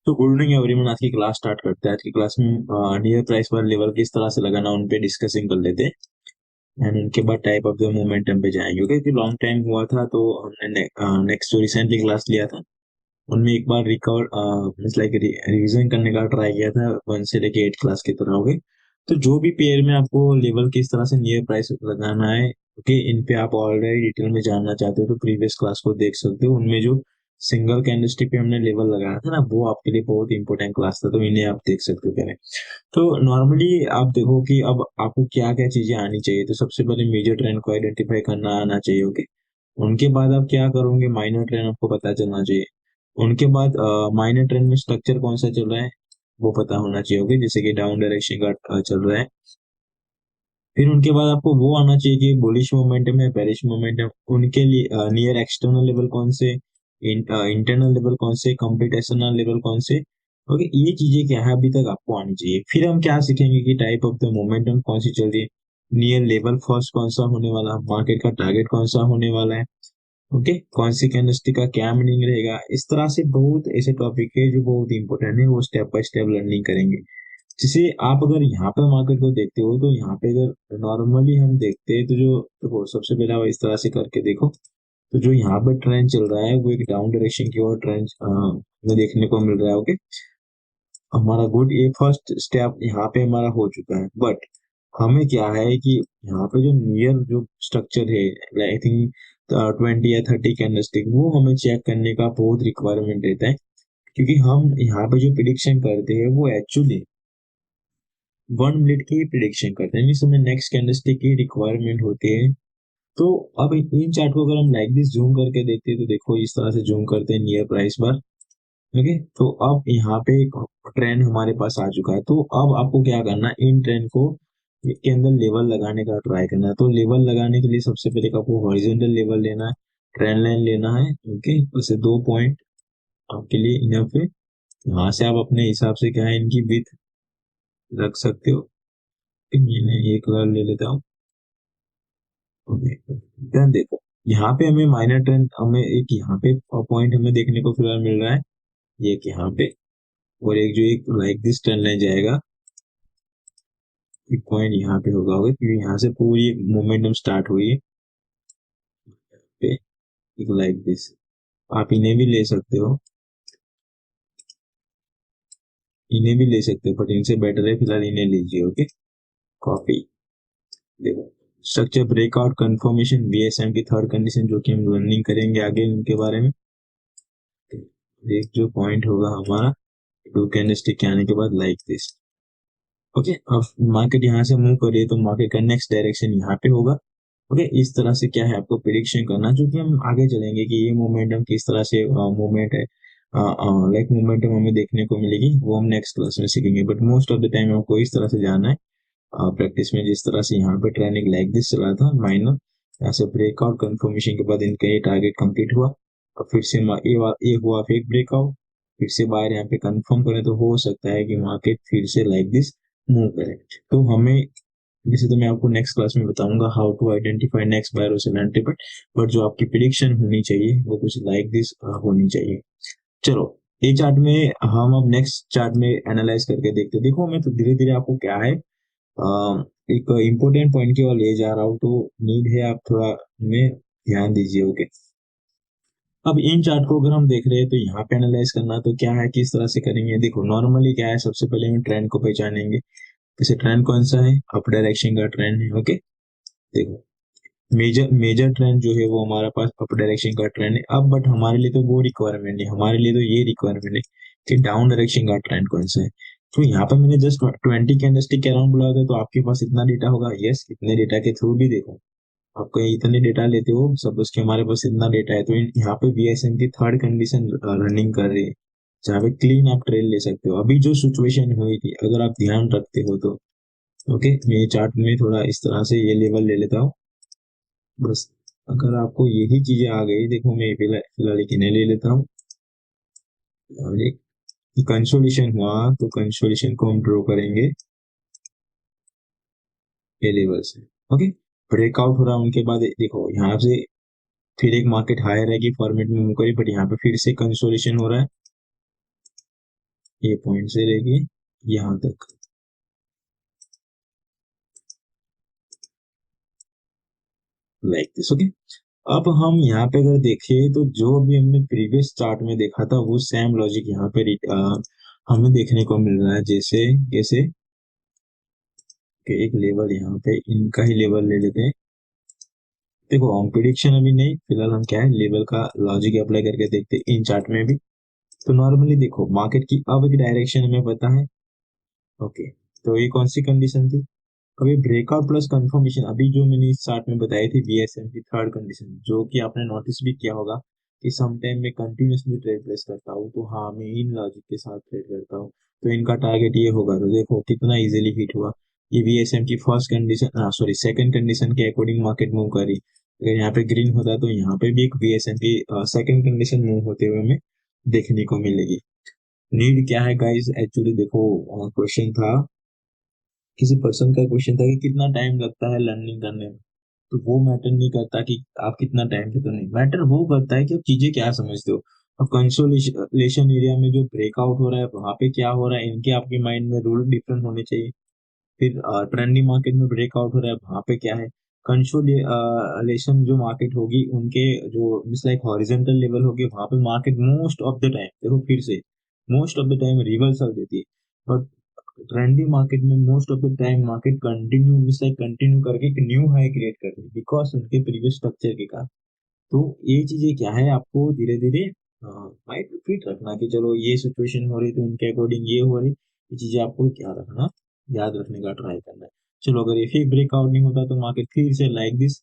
तो good morning everyone. आज की क्लास स्टार्ट करते हैं। आज की क्लास में नियर प्राइस पर लेवल किस तरह से लगाना उन पे डिस्कसिंग कर लेते हैं एंड उनके बाद टाइप ऑफ द मोमेंटम पे जाएंगे। ओके, लॉन्ग टाइम हुआ था तो हमने नेक्स्ट जो रिसेंटली क्लास लिया था उनमें एक बार रिकवर मीन्स लाइक रिवीजन करने का ट्राई किया था 1 से लेके 8 क्लास की तरह। ओके, तो जो भी पेयर में आपको लेवल किस तरह से नियर प्राइस लगाना है, ओके, इन पे आप ऑलरेडी डिटेल में जानना चाहते हो तो प्रीवियस क्लास को देख सकते हो। उनमें जो सिंगल कैंडलस्टिक पे हमने लेवल लगाया था ना, वो आपके लिए बहुत इंपॉर्टेंट क्लास था, तो इन्हें आप देख सकते हो पहले। तो नॉर्मली आप देखो कि अब आपको क्या क्या चीजें आनी चाहिए। तो सबसे पहले मेजर ट्रेंड को आइडेंटिफाई करना आना चाहिए। ओके, उनके बाद आप क्या करोगे, माइनर ट्रेंड आपको पता चलना चाहिए। उनके बाद माइनर ट्रेंड में स्ट्रक्चर कौन सा चल रहा है वो पता होना चाहिए। ओके, जैसे कि डाउन डायरेक्शन का चल रहा है। फिर उनके बाद आपको वो आना चाहिए कि बुलिश मोमेंटम है, बेरिश मोमेंटम, उनके लिए नियर एक्सटर्नल लेवल कौन से, इंटरनल लेवल कौन से, कंप्यूटेशनल लेवल कौन से। ओके, ये चीजें क्या है अभी तक आपको आनी चाहिए। फिर हम क्या सीखेंगे कि टाइप ऑफ द मोमेंटम कौन सी चल रही है, नियर लेवल फर्स्ट कौन सा होने वाला, मार्केट का टारगेट कौन सा होने वाला है। ओके, कौन सी कैंडलस्टिक का क्या मीनिंग रहेगा। इस तरह से बहुत ऐसे टॉपिक है जो बहुत इंपॉर्टेंट है, वो स्टेप बाय स्टेप लर्निंग करेंगे। जैसे आप अगर यहाँ पे मार्केट को देखते हो तो यहाँ पे अगर नॉर्मली हम देखते हैं तो जो देखो सबसे पहले आप इस तरह से करके देखो। तो जो यहाँ पे ट्रेंड चल रहा है वो एक डाउन डायरेक्शन की ओर ट्रेंड में देखने को मिल रहा है। ओके, हमारा गुड, ये फर्स्ट स्टेप यहाँ पे हमारा हो चुका है। बट हमें क्या है कि यहाँ पे जो नियर जो स्ट्रक्चर है, आई थिंक 20 या 30 कैंडलस्टिक, वो हमें चेक करने का बहुत रिक्वायरमेंट रहता है। क्योंकि हम यहाँ पे जो प्रिडिक्शन करते हैं वो एक्चुअली 1 मिनट की प्रिडिक्शन करते हैं, मीन्स हमें नेक्स्ट कैंडलस्टिक की रिक्वायरमेंट होती है। तो अब इन चार्ट को अगर हम लाइक दिस जूम करके देखते हैं तो देखो इस तरह से जूम करते हैं नियर प्राइस बार। ओके, तो अब यहाँ पे एक ट्रेंड हमारे पास आ चुका है। तो अब आपको क्या करना है, इन ट्रेंड को के अंदर लेवल लगाने का ट्राई करना है। तो लेवल लगाने के लिए सबसे पहले आपको हॉरिजॉन्टल लेवल लेना है, ट्रेंड लाइन लेना है। ओके, वैसे 2 पॉइंट आपके लिए इनफ है। यहाँ से आप अपने हिसाब से क्या है इनकी विथ रख सकते हो। मैं ये कलर ले लेता हूँ। ओके, देन देखो यहाँ पे हमें माइनर ट्रेंड, हमें एक यहाँ पे पॉइंट हमें देखने को फिलहाल मिल रहा है, ये एक यहाँ पे, और एक जो एक लाइक दिस ट्रेंड लाइन जाएगा, एक पॉइंट यहाँ पे होगा क्योंकि यहाँ से पूरी मोमेंटम स्टार्ट हुई है पे, एक लाइक दिस। आप इन्हें भी ले सकते हो, इन्हें भी ले सकते हो, बट इनसे बेटर है फिलहाल इन्हें लीजिए। Okay, copy. देखो स्ट्रक्चर ब्रेकआउट कंफर्मेशन बीएसएम की थर्ड कंडीशन जो कि हम लर्निंग करेंगे आगे उनके बारे में। एक जो पॉइंट होगा हमारा 2 कैंडलस्टिक के आने के बाद लाइक दिस। ओके, अब मार्केट यहाँ से मूव करिए तो मार्केट का नेक्स्ट डायरेक्शन यहाँ पे होगा। ओके, इस तरह से क्या है आपको प्रिडिक्शन करना, जो कि हम आगे चलेंगे कि ये मोमेंटम किस तरह से मूवमेंट है, लाइक मोमेंटम हमें देखने को मिलेगी, वो हम नेक्स्ट क्लास में सीखेंगे। But most of the time आपको इस तरह से जाना है प्रैक्टिस में, जिस तरह से यहाँ पे ट्रेंडिंग लाइक दिस चला था माइनर, यहाँ से ब्रेकआउट कंफर्मेशन के बाद इनका ये टारगेट कंप्लीट हुआ और फिर से ये हुआ फेक ब्रेकआउट, फिर से बाहर यहाँ पे कंफर्म करें तो हो सकता है कि मार्केट फिर से लाइक दिस मूव करे। तो हमें वैसे तो मैं आपको नेक्स्ट क्लास में बताऊंगा how to identify next buyer और सेल एंट्री, बट जो आपकी प्रिडिक्शन होनी चाहिए वो कुछ लाइक दिस होनी चाहिए। चलो, ये चार्ट में हम अब नेक्स्ट चार्ट में एनालाइज करके देखते हैं। देखो मैं तो धीरे धीरे आपको क्या है एक इम्पोर्टेंट पॉइंट की ओर ले जा रहा हूँ, तो नीड है आप थोड़ा में ध्यान दीजिए। ओके, अब इन चार्ट को अगर हम देख रहे हैं तो यहाँ पे एनालाइज करना तो क्या है, किस तरह से करेंगे। देखो नॉर्मली क्या है, सबसे पहले हम ट्रेंड को पहचानेंगे। जैसे ट्रेंड कौन सा है, अप डायरेक्शन का ट्रेंड है। ओके, देखो मेजर मेजर ट्रेंड जो है वो हमारे पास अप डायरेक्शन का ट्रेंड है। अब बट हमारे लिए तो वो रिक्वायरमेंट है, हमारे लिए तो ये रिक्वायरमेंट है कि डाउन डायरेक्शन का ट्रेंड कौन सा है। तो यहाँ पे मैंने जस्ट 20 कैंडलस्टिक के अराउंड बुलाया था, तो आपके पास इतना डेटा होगा। यस, इतने डेटा के थ्रू भी देखो आपको इतने डेटा लेते हो सब उसके, हमारे पास इतना डेटा है। तो यहाँ पे बीएसएम की थर्ड कंडीशन रनिंग कर रही है, जहाँ पे क्लीन आप ट्रेल ले सकते हो। अभी जो सिचुएशन हुई थी अगर आप ध्यान रखते हो तो, ओके, मैं चार्ट में थोड़ा इस तरह से ये लेवल ले लेता हूँ बस। अगर आपको यही चीजें आ गई, देखो मैं फिलहाल एक इन्हें ले लेता हूँ और एक कंसोलिडेशन हुआ तो कंसोलिडेशन को हम ड्रॉ करेंगे ये लेवल से। ओके, ब्रेकआउट हो रहा है उनके बाद देखो यहाँ से फिर एक मार्केट हायर है कि फॉर्मेट में मूव करी, बट यहाँ पे फिर से कंसोलिडेशन हो रहा है। ये पॉइंट से लेके यहाँ तक। Like this, okay. अब हम यहाँ पे अगर देखें तो जो अभी हमने प्रीवियस चार्ट में देखा था वो सेम लॉजिक यहाँ पे हमें देखने को मिल रहा है। जैसे कैसे कि एक लेवल यहाँ पे इनका ही लेवल ले लेते हैं। देखो हम प्रिडिक्शन अभी नहीं, फिलहाल हम क्या है लेवल का लॉजिक अप्लाई करके देखते हैं इन चार्ट में भी। तो नॉर्मली देखो मार्केट की अब एक डायरेक्शन हमें पता है, ओके। तो ये कौन सी कंडीशन थी? अभी ब्रेकआउट प्लस कंफर्मेशन, अभी जो मैंने इस चार्ट में बताई थी बीएसएम की थर्ड कंडीशन, जो कि आपने नोटिस भी किया होगा कि सम टाइम में कंटिन्यूसली ट्रेड प्लेस करता हूँ, तो हाँ मैं इन लॉजिक के साथ ट्रेड करता हूँ, तो इनका टारगेट ये होगा। तो देखो कितना इजीली हिट हुआ। ये बीएसएम की first condition, sorry second condition के अकॉर्डिंग मार्केट मूव करी। अगर यहाँ पे ग्रीन होता तो यहाँ पे भी एक बीएसएम की सेकंड कंडीशन मूव होते हुए हमें देखने को मिलेगी। नीड क्या है गाइस? एक्चुअली देखो क्वेश्चन था, किसी पर्सन का क्वेश्चन था कि कितना टाइम लगता है लर्निंग करने में। तो वो मैटर नहीं करता कि आप कितना टाइम देते हो, नहीं मैटर वो करता है कि आप चीजें क्या समझते हो। अब कंसोलिडेशन एरिया में जो ब्रेकआउट हो रहा है वहां पे क्या हो रहा है, इनके आपके माइंड में रूल डिफरेंट होने चाहिए। फिर ट्रेंडिंग मार्केट में ब्रेकआउट हो रहा है वहां पे क्या है, कंसोलिडेशन जो मार्केट होगी उनके जो मिस लाइक हॉरिजेंटल लेवल होगी वहां पे market most of the time, देखो फिर से most of the time reversal देती है। बट ट्रेंडिंग मार्केट में most of the time market continue miss like continue करके एक न्यू हाई क्रिएट करती है बिकॉज उनके प्रीवियस स्ट्रक्चर के कारण। तो ये चीजें क्या है, आपको धीरे धीरे माइंड फिट रखना कि चलो ये सिचुएशन हो रही तो इनके अकॉर्डिंग ये हो रही। ये चीजें आपको क्या रखना, याद रखने का ट्राई करना है। चलो अगर ये फिर ब्रेकआउट नहीं होता तो मार्केट फिर से लाइक दिस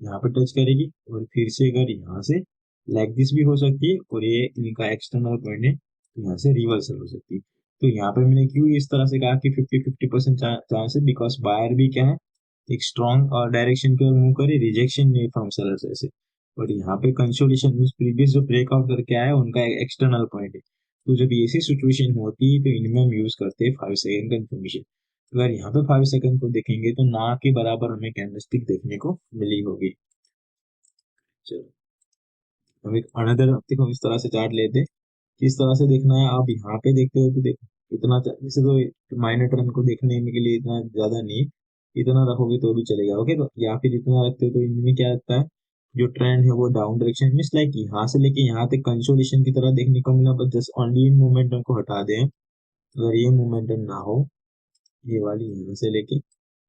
यहाँ पे टच करेगी, और फिर से अगर यहाँ से लाइक दिस भी हो सकती है, और ये इनका एक्सटर्नल पॉइंट है तो यहाँ से रिवर्सल हो सकती है। तो यहाँ पे मैंने क्यों इस तरह से कहा कि 50-50% चांस है, बिकॉज बायर भी क्या है एक स्ट्रॉन्ग डायरेक्शन की ओर मूव करे, रिजेक्शन नहीं फ्रॉम सेलर्स ऐसे। और यहाँ पे कंसोलिडेशन मीन प्रीवियस जो ब्रेकआउट करके आया है उनका एक्सटर्नल पॉइंट है। तो जब ऐसी सिचुएशन होती है तो इनमें हम यूज करते हैं 5 सेकंड कंफर्मेशन। अगर यहाँ पे 5 सेकंड को देखेंगे तो ना के बराबर हमें कैंडलस्टिक देखने को मिली होगी। चलो हम एक अनदर हफ्ते को इस तरह से चार्ट लेते हैं। किस तरह से देखना है आप यहाँ पे देखते हो तो देखो इतना वैसे तो माइनर ट्रेंड को देखने में के लिए इतना ज्यादा नहीं, इतना रखोगे तो भी चलेगा, ओके। तो या फिर इतना रखते हो तो इनमें क्या लगता है, जो ट्रेंड है वो डाउन डायरेक्शन मीन्स लाइक यहाँ से लेके यहाँ तक कंसोलिडेशन की तरह देखने को मिला, बस जस्ट ओनली इन मोमेंटम को हटा दें। अगर ये मोमेंटम ना हो, ये वाली यहाँ से लेके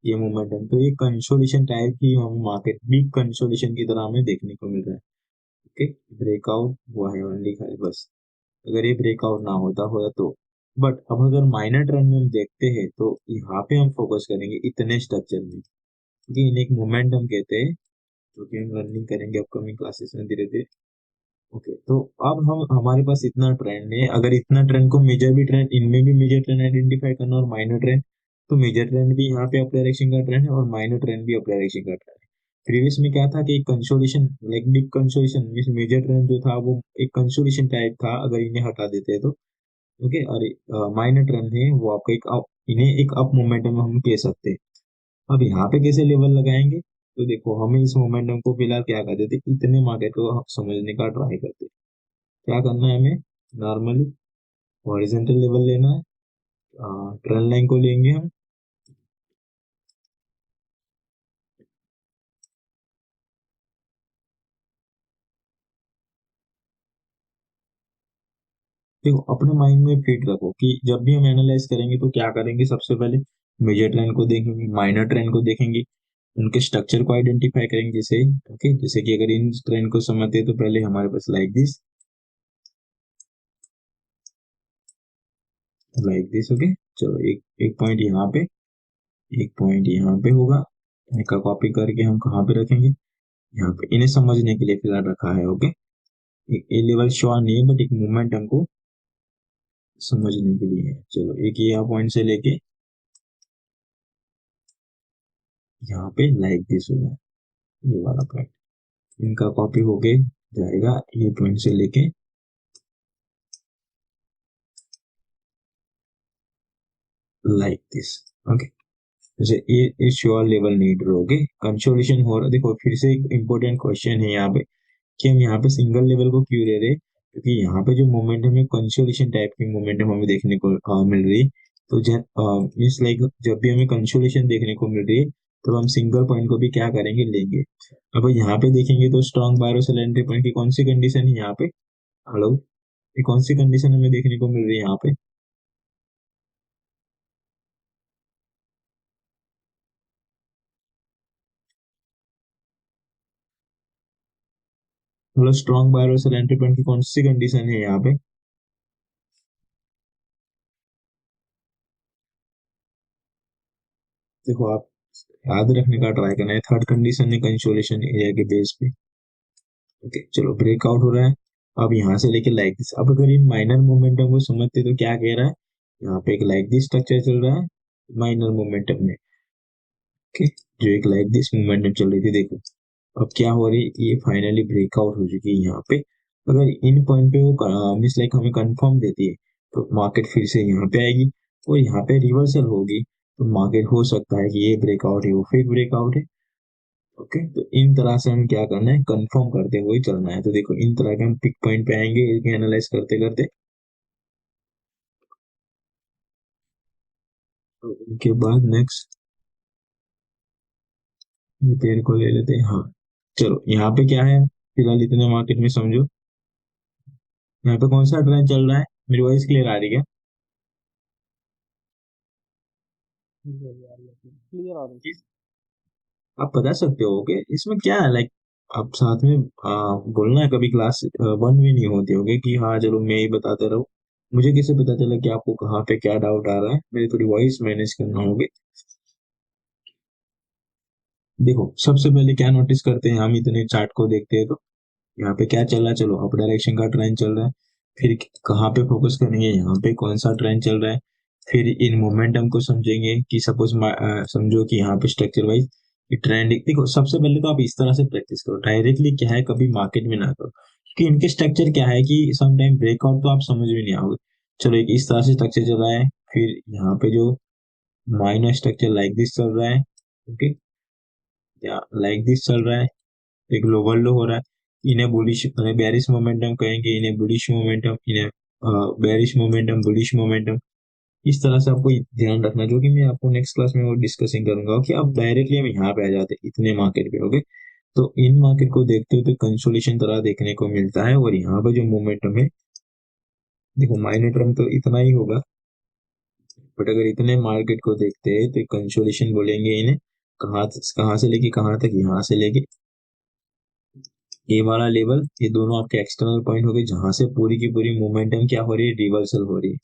ये मोमेंटम, तो ये कंसोलिडेशन टाइप की हम मार्केट बिग कंसोलिडेशन की तरह हमें देखने को मिल रहा है, ओके। ब्रेकआउट हुआ है ओनली खाली बस, अगर ये ब्रेकआउट ना होता होता तो। बट अब अगर माइनर ट्रेंड में हम देखते हैं तो यहाँ पे हम फोकस करेंगे इतने स्ट्रक्चर में, क्योंकि इन्हें एक मोमेंटम कहते हैं, जो कि हम लर्निंग करेंगे अपकमिंग क्लासेस में धीरे धीरे, ओके। तो अब हम हमारे पास इतना ट्रेंड है, अगर इतना ट्रेंड को मेजर भी ट्रेंड, इनमें भी मेजर ट्रेंड आइडेंटिफाई करना और माइनर ट्रेंड, तो मेजर ट्रेंड भी यहाँ पे अप डायरेक्शन का ट्रेंड है और माइनर ट्रेंड भी अप डायरेक्शन का ट्रेंड है। प्रीवियस में क्या था कि consolidation like big consolidation mean major trend जो था वो एक कंसोलिडेशन टाइप था, अगर इन्हें हटा देते तो, ओके। और माइनर ट्रेंड है वो आपका एक इन्हें एक अप मोमेंटम हम कह सकते हैं। अब यहाँ पे कैसे लेवल लगाएंगे, तो देखो हमें इस मोमेंटम को फिलहाल क्या कर देते, इतने मार्केट को हम समझने का ट्राई करते। क्या करना है हमें, नॉर्मली हॉरिजेंटल लेवल लेना है, ट्रेंड लाइन को लेंगे हम। देखो अपने माइंड में फिट रखो कि जब भी हम एनालाइज करेंगे तो क्या करेंगे, सबसे पहले मेजर ट्रेंड को देखेंगे, माइनर ट्रेंड को देखेंगे, उनके स्ट्रक्चर को आइडेंटिफाई करेंगे, जैसे ओके, जैसे कि अगर इन ट्रेंड को समझते हैं तो पहले हमारे पास लाइक दिस, ओके। चलो एक एक पॉइंट यहाँ पे, एक पॉइंट यहाँ पे होगा, इनका कॉपी करके हम कहाँ पे रखेंगे, यहाँ पे, इन्हें समझने के लिए फिलहाल रखा है, ओके। एक ए लेवल श्योर नहीं है बट एक मूवमेंट हमको समझने के लिए है। चलो एक ये पॉइंट से लेके यहाँ पे लाइक दिस होगा, ये वाला पॉइंट इनका कॉपी होके जाएगा ये पॉइंट से लेके लाइक दिस, ओके। जैसे ये श्योर लेवल नीड रहोगे, कंसोलिडेशन हो रहा, देखो फिर से एक इम्पोर्टेंट क्वेश्चन है यहाँ पे कि हम यहाँ पे सिंगल लेवल को क्यों ले रहे, क्योंकि यहाँ पे जो मोमेंटम है कंसोलिडेशन टाइप की मोमेंटम हमें देखने को मिल रही है। तो मीन्स लाइक जब भी हमें कंसोलिडेशन देखने को मिल रही है तो हम सिंगल पॉइंट को भी क्या करेंगे, लेंगे। अब यहाँ पे देखेंगे तो स्ट्रॉन्ग बायर और सेल एंट्री पॉइंट की कौन सी कंडीशन है यहाँ पे। हेलो, ये कौन सी कंडीशन हमें देखने को मिल रही है यहाँ पे। मतलब स्ट्रॉन्ग बायर और सेल एंट्री पॉइंट की कौन सी कंडीशन है यहाँ पे। देखो आप याद रखने का ट्राई करना है, थर्ड कंडीशन है कंसोलिडेशन एरिया के बेस पे। ओके चलो, ब्रेकआउट हो रहा है। अब यहाँ से लेके लाइक दिस, अब अगर इन माइनर मोमेंटम को समझते तो क्या कह रहा है, यहाँ पे एक लाइक दिस स्ट्रक्चर चल रहा है माइनर मोमेंटम में। ओके, जो एक लाइक दिस मोमेंटम चल रही थी, देखो अब क्या हो रही है, ये फाइनली ब्रेकआउट हो चुकी है यहाँ पे। अगर इन पॉइंट पे वो मिस लाइक हमें कंफर्म देती है तो मार्केट फिर से यहाँ पे आएगी और यहाँ पे रिवर्सल होगी, तो मार्केट हो सकता है कि ये ब्रेकआउट है वो फेक ब्रेकआउट है। ओके, तो इन तरह से हम क्या करना है, कंफर्म करते हुए चलना है। तो देखो इन तरह के हम पिक पॉइंट पे आएंगे एनालाइज करते करते। तो इनके बाद नेक्स्ट ये पेड़ को ले लेते हैं। हाँ चलो, यहाँ पे क्या है फिलहाल इतने मार्केट में समझो, यहाँ पे कौन सा ट्रेंड चल रहा है। मेरी वॉइस क्लियर आ रही है क्लियर आ रही। क्या? आप बता सकते हो कि इसमें क्या है, लाइक आप साथ में बोलना है, कभी क्लास वन में नहीं होते होगे कि हाँ चलो मैं ही बताते रहूं। मुझे कैसे पता चला कि आपको कहाँ पे क्या डाउट आ रहा है, मेरी थोड़ी वॉइस मैनेज करना होगी। देखो सबसे पहले क्या नोटिस करते हैं, हम इतने चार्ट को देखते हैं तो यहाँ पे क्या चल रहा है, चलो अप डायरेक्शन का ट्रेंड चल रहा है। फिर कहाँ पे फोकस करेंगे, यहाँ पे कौन सा ट्रेंड चल रहा है। फिर इन मोमेंटम को समझेंगे कि सपोज समझो कि यहाँ पे स्ट्रक्चर वाइज ट्रेंड, देखो सबसे पहले तो आप इस तरह से प्रैक्टिस करो, डायरेक्टली क्या है कभी मार्केट में ना करो, क्योंकि इनके स्ट्रक्चर क्या है कि समटाइम ब्रेकआउट तो आप समझ में नहीं आओगे। चलो एक इस तरह से स्ट्रक्चर चल रहा है, फिर यहाँ पे जो माइनर स्ट्रक्चर लाइक दिस चल रहा है। ओके, या लाइक दिस चल रहा है, एक ग्लोबल लो हो रहा है। इन्हें बुलिश मतलब बेरिश मोमेंटम कहेंगे, इन्हें बुलिश मोमेंटम, इन्हें बेरिश मोमेंटम, बुलिश मोमेंटम। इस तरह से आपको ध्यान रखना, जो कि मैं आपको नेक्स्ट क्लास में वो डिस्कसिंग करूंगा कि आप डायरेक्टली हम यहाँ पे आ जाते हैं इतने मार्केट पे। ओके, तो इन मार्केट को देखते हो तो कंसोलिडेशन तरह देखने को मिलता है, और यहाँ पे जो मोमेंटम है, देखो माइनर टर्म तो इतना ही होगा, बट अगर इतने मार्केट को देखते हैं तो कंसोलिडेशन बोलेंगे इन्हें। कहाँ कहाँ से लेके कहाँ तक, यहाँ से लेके ए वाला लेवल, ये दोनों आपके एक्सटर्नल पॉइंट हो गए जहां से पूरी की पूरी मोमेंटम क्या हो रही है, रिवर्सल हो रही है।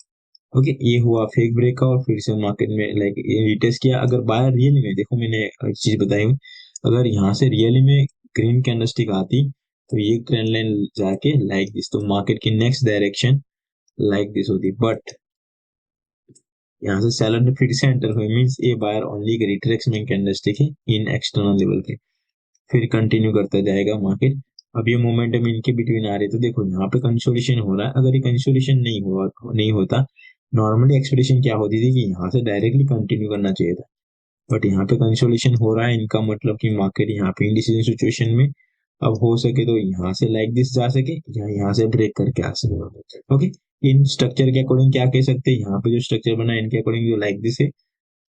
ओके, ये हुआ फेक ब्रेक का, और फिर से मार्केट में लाइक ये रिटेस्ट किया। अगर बायर रियली में, देखो मैंने एक चीज बताई हूँ, अगर यहाँ से रियली में ग्रीन कैंडलस्टिक आती तो ये ट्रेंड लाइन जाके लाइक दिस, तो मार्केट की नेक्स्ट डायरेक्शन लाइक दिस होती। बट यहाँ से सेलर ने फिर से एंटर हुए, मीन्स ये बायर ओनली रिट्रेसमेंट कैंडलस्टिक है इन एक्सटर्नल लेवल पे, फिर कंटिन्यू करता जाएगा मार्केट। अब ये मोमेंटम इनके बिटवीन आ रहे, तो देखो यहाँ पे कंसोलिडेशन हो रहा है। अगर ये कंसोलिडेशन नहीं होता, नॉर्मली एक्सपेक्टेशन क्या होती थी कि यहाँ से डायरेक्टली कंटिन्यू करना चाहिए था, बट यहाँ पे कंसोलिडेशन हो रहा है, इनका मतलब कि मार्केट यहाँ पे इंडिसीजन सिचुएशन में अब हो सके तो यहाँ से लाइक दिस जा सके, या यहाँ से ब्रेक करके आ सके। ओके, इन स्ट्रक्चर के अकॉर्डिंग क्या कह सकते हैं, यहाँ पे जो स्ट्रक्चर बना है इनके अकॉर्डिंग जो लाइक दिस है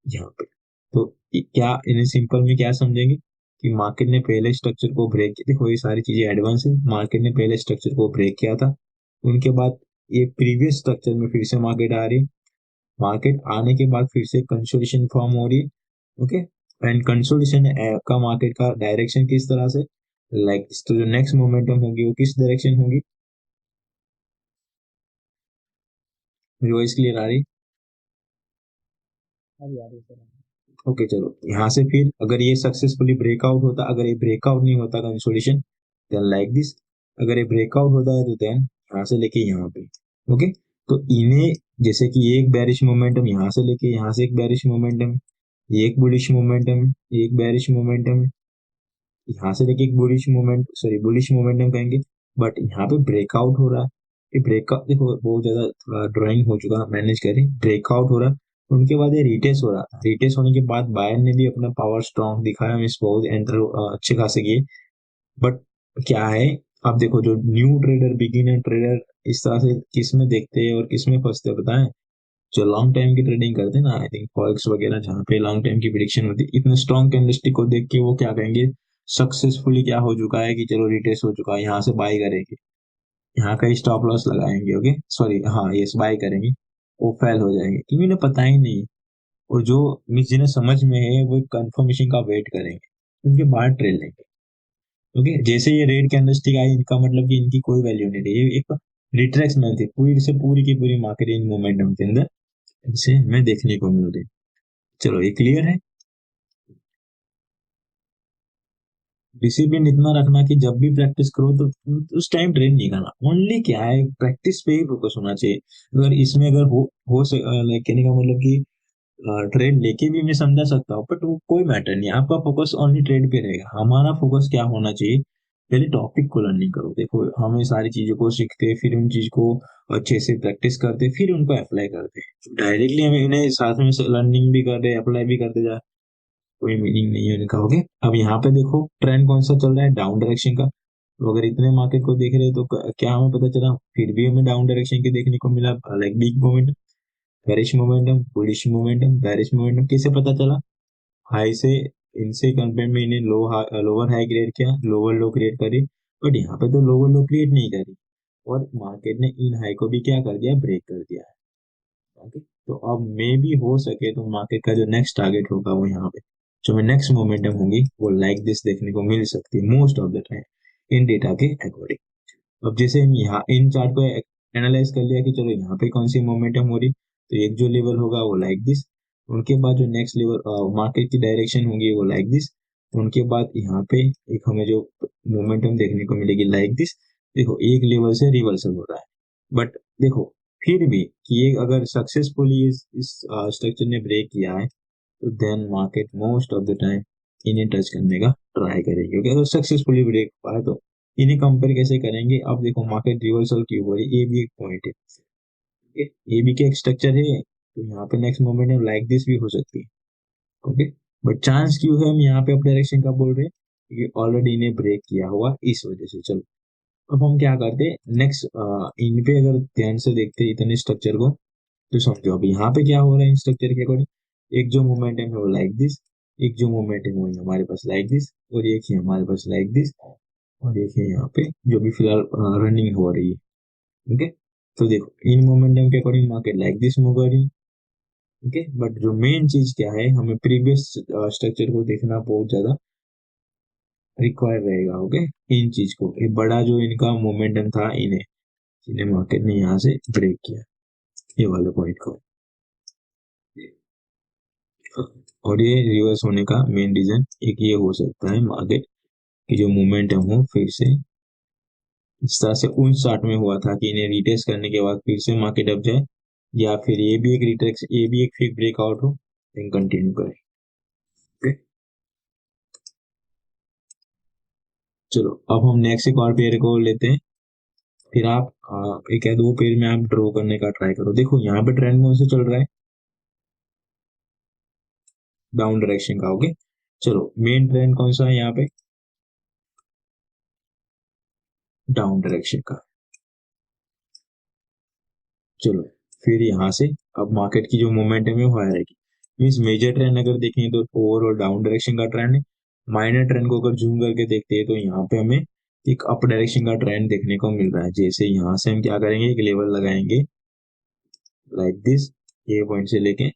यहाँ पे। तो क्या इन्हें सिंपल में क्या समझेंगे कि मार्केट ने पहले स्ट्रक्चर को ब्रेक किया, देखो ये सारी चीजें एडवांस है, मार्केट ने पहले स्ट्रक्चर को ब्रेक किया था, उनके बाद ये प्रीवियस स्ट्रक्चर में फिर से मार्केट आ रही है, मार्केट आने के बाद फिर से कंसोलिडेशन फॉर्म हो रही है। ओके, एंड कंसोलिडेशन का मार्केट का डायरेक्शन किस तरह से, लाइक तो जो नेक्स्ट मोमेंटम होगी वो किस डायरेक्शन होगी। मेरी वॉइस क्लियर आ रही। अभी आ रही सर। ओके चलो, यहाँ से फिर अगर ये सक्सेसफुली ब्रेकआउट होता, अगर ये ब्रेकआउट नहीं होता कंसोलिडेशन, देन लाइक दिस। अगर ये ब्रेकआउट होता है तो देन यहाँ से लेके यहाँ पे। ओके, तो इन्हें जैसे कि ये एक बैरिश मोमेंटम, यहाँ से लेके यहाँ से एक बैरिश मोमेंटम, ये एक बुलिश मोमेंटम, ये एक बैरिश मोमेंटम, यहाँ से लेके एक bullish moment, sorry bullish momentum कहेंगे। बट यहाँ पे ब्रेकआउट हो रहा है, ये ब्रेकआउट देखो बहुत ज्यादा थोड़ा ड्राइंग हो चुका, मैनेज करें, ब्रेकआउट हो रहा है। उनके बाद ये रिटेस्ट हो रहा था, रिटेस्ट होने के बाद बायर ने भी अपना पावर स्ट्रॉन्ग दिखाया, मिस बहुत एंटर अच्छे खासे किए। बट क्या है, अब देखो जो न्यू ट्रेडर, बिगिनर ट्रेडर इस तरह से किस में देखते हैं और किस में फंसते हैं बताएं? जो लॉन्ग टाइम की ट्रेडिंग करते हैं ना, आई थिंक फॉरेक्स वगैरह, जहाँ पे लॉन्ग टाइम की प्रिडिक्शन होती है, इतने स्ट्रॉन्ग कैंडलस्टिक को देख के वो क्या कहेंगे, सक्सेसफुली क्या हो चुका है कि चलो रिटेस्ट हो चुका है, यहाँ से बाई करेंगे, यहाँ का स्टॉप लॉस लगाएंगे, ओके सॉरी हाँ यस बाई करेंगे, वो फेल हो जाएंगे क्योंकि उन्हें पता ही नहीं। और जो मीन्स जिन्हें समझ में है वो कंफर्मेशन का वेट करेंगे, उनके बाद ट्रेड लेंगे। ओके, जैसे ये रेड कैंडलस्टिक आई, इनका मतलब कि इनकी कोई वैल्यू नहीं रही, ये एक रिट्रेसमेंट थी पूरी से पूरी की पूरी मार्केट इन मोमेंटम के अंदर, इसे हमें देखने को मिल रही। चलो ये क्लियर है। डिसिप्लिन इतना रखना कि जब भी प्रैक्टिस करो तो उस टाइम ट्रेड नहीं करना, ओनली क्या है प्रैक्टिस पे ही फोकस होना चाहिए। अगर इसमें अगर हो लाइक कहने का मतलब कि ट्रेड लेके भी मैं समझा सकता हूँ, बट वो कोई मैटर नहीं, आपका फोकस ओनली ट्रेड पे रहेगा। हमारा फोकस क्या होना चाहिए, पहले टॉपिक को लर्निंग करो। देखो हमें सारी चीजों को सीखते, फिर उन चीज को अच्छे से प्रैक्टिस करते, फिर उनको अप्लाई करते। डायरेक्टली हमें उन्हें साथ में लर्निंग भी कर रहे अप्लाई भी करते जा, कोई मीनिंग नहीं है उनका। ओके, अब यहाँ पे देखो ट्रेंड कौन सा चल रहा है, डाउन डायरेक्शन का। तो अगर इतने मार्केट को देख रहे हैं तो क्या हमें पता चला, फिर भी हमें डाउन डायरेक्शन के देखने को मिला, like big moment, bearish momentum, bullish momentum, bearish momentum. कैसे पता चला, हाई से इनसे कंपेयर में इन्हें लोअर हाई क्रिएट किया, लोअर लो क्रिएट करी, बट यहाँ पे तो लोअर लो क्रिएट नहीं करी, और मार्केट ने इन हाई को भी क्या कर दिया, ब्रेक कर दिया है। ओके, तो अब मे भी हो सके तो मार्केट का जो नेक्स्ट टारगेट होगा वो यहाँ पे, जो मैं नेक्स्ट मोमेंटम होगी वो लाइक दिस देखने को मिल सकती है most of the time in data के अकॉर्डिंग। अब जैसे हम यहाँ इन चार्ट को एनालाइज कर लिया कि चलो यहाँ पे कौन सी मोमेंटम हो रही, तो एक जो लेवल होगा वो लाइक दिस, उनके बाद जो नेक्स्ट लेवल मार्केट की डायरेक्शन होगी वो लाइक दिस, उनके बाद यहाँ पे एक हमें जो मोमेंटम देखने को मिलेगी लाइक दिस। देखो एक लेवल से रिवर्सल हो रहा है, बट देखो फिर भी कि ये अगर सक्सेसफुली इस स्ट्रक्चर ने ब्रेक किया है, तो then market most of the time इन्हें टच करने का ट्राई करेगी, क्योंकि अगर सक्सेसफुली ब्रेक हुआ है तो इन्हें कंपेयर कैसे करेंगे। अब देखो मार्केट रिवर्सल क्यों हो रही है, ये भी एक पॉइंट है, ये भी क्या एक स्ट्रक्चर है, तो यहाँ पे नेक्स्ट मोमेंट लाइक दिस भी हो सकती है। ओके, बट चांस क्यों है, हम यहाँ पे अप डायरेक्शन का बोल रहे हैं, क्योंकि ऑलरेडी इन्हें ब्रेक किया हुआ इस वजह से। चलो अब हम क्या करते हैं नेक्स्ट, इन पे अगर ध्यान से देखते हैं इतने स्ट्रक्चर को, तो समझो अब यहाँ पे क्या हो रहा है इन स्ट्रक्चर के अकॉर्डिंग, एक जो मोमेंटम है वो लाइक दिस, एक जो मोमेंटम है वो हमारे पास लाइक दिस, और एक ही हमारे पास लाइक दिस, और एक है यहाँ पे जो भी फिलहाल रनिंग हो रही है। ओके, तो देखो इन मोमेंटम के according market like this move कर रही है। ओके, बट जो मेन चीज क्या है, हमें प्रीवियस स्ट्रक्चर को देखना बहुत ज्यादा रिक्वायर रहेगा। ओके, इन चीज को, ये बड़ा जो इनका मोमेंटम था, इन्हें जिन्हें मार्केट ने यहाँ से ब्रेक किया, ये वाले पॉइंट को, और ये रिवर्स होने का मेन रीजन एक ये हो सकता है मार्केट की जो मोमेंटम हो फिर से इस तरह से उन चार्ट में हुआ था कि इन्हें रिटेस्ट करने के बाद फिर से मार्केट अप जाए, या फिर ये भी एक रिटेक्स, ये भी एक फिर ब्रेकआउट हो, देन कंटिन्यू करें। ओके, चलो अब हम नेक्स्ट एक और पेयर को लेते हैं, फिर आप एक या दो पेयर में आप ड्रॉ करने का ट्राई करो। देखो यहाँ पे ट्रेंड कौन से चल रहा है, डाउन डायरेक्शन का। ओके, चलो मेन ट्रेंड कौन सा है यहाँ पे, डाउन डायरेक्शन का। चलो फिर यहाँ से अब मार्केट की जो मोमेंटम है वो हाई रहेगी, मीन्स मेजर ट्रेंड अगर देखें तो ओवरऑल डाउन डायरेक्शन का ट्रेंड है। माइनर ट्रेंड को अगर जूम करके देखते हैं तो यहाँ पे हमें एक अप डायरेक्शन का ट्रेंड देखने को मिल रहा है। जैसे यहाँ से हम क्या करेंगे, एक लेवल लगाएंगे लाइक दिस, ये पॉइंट से लेके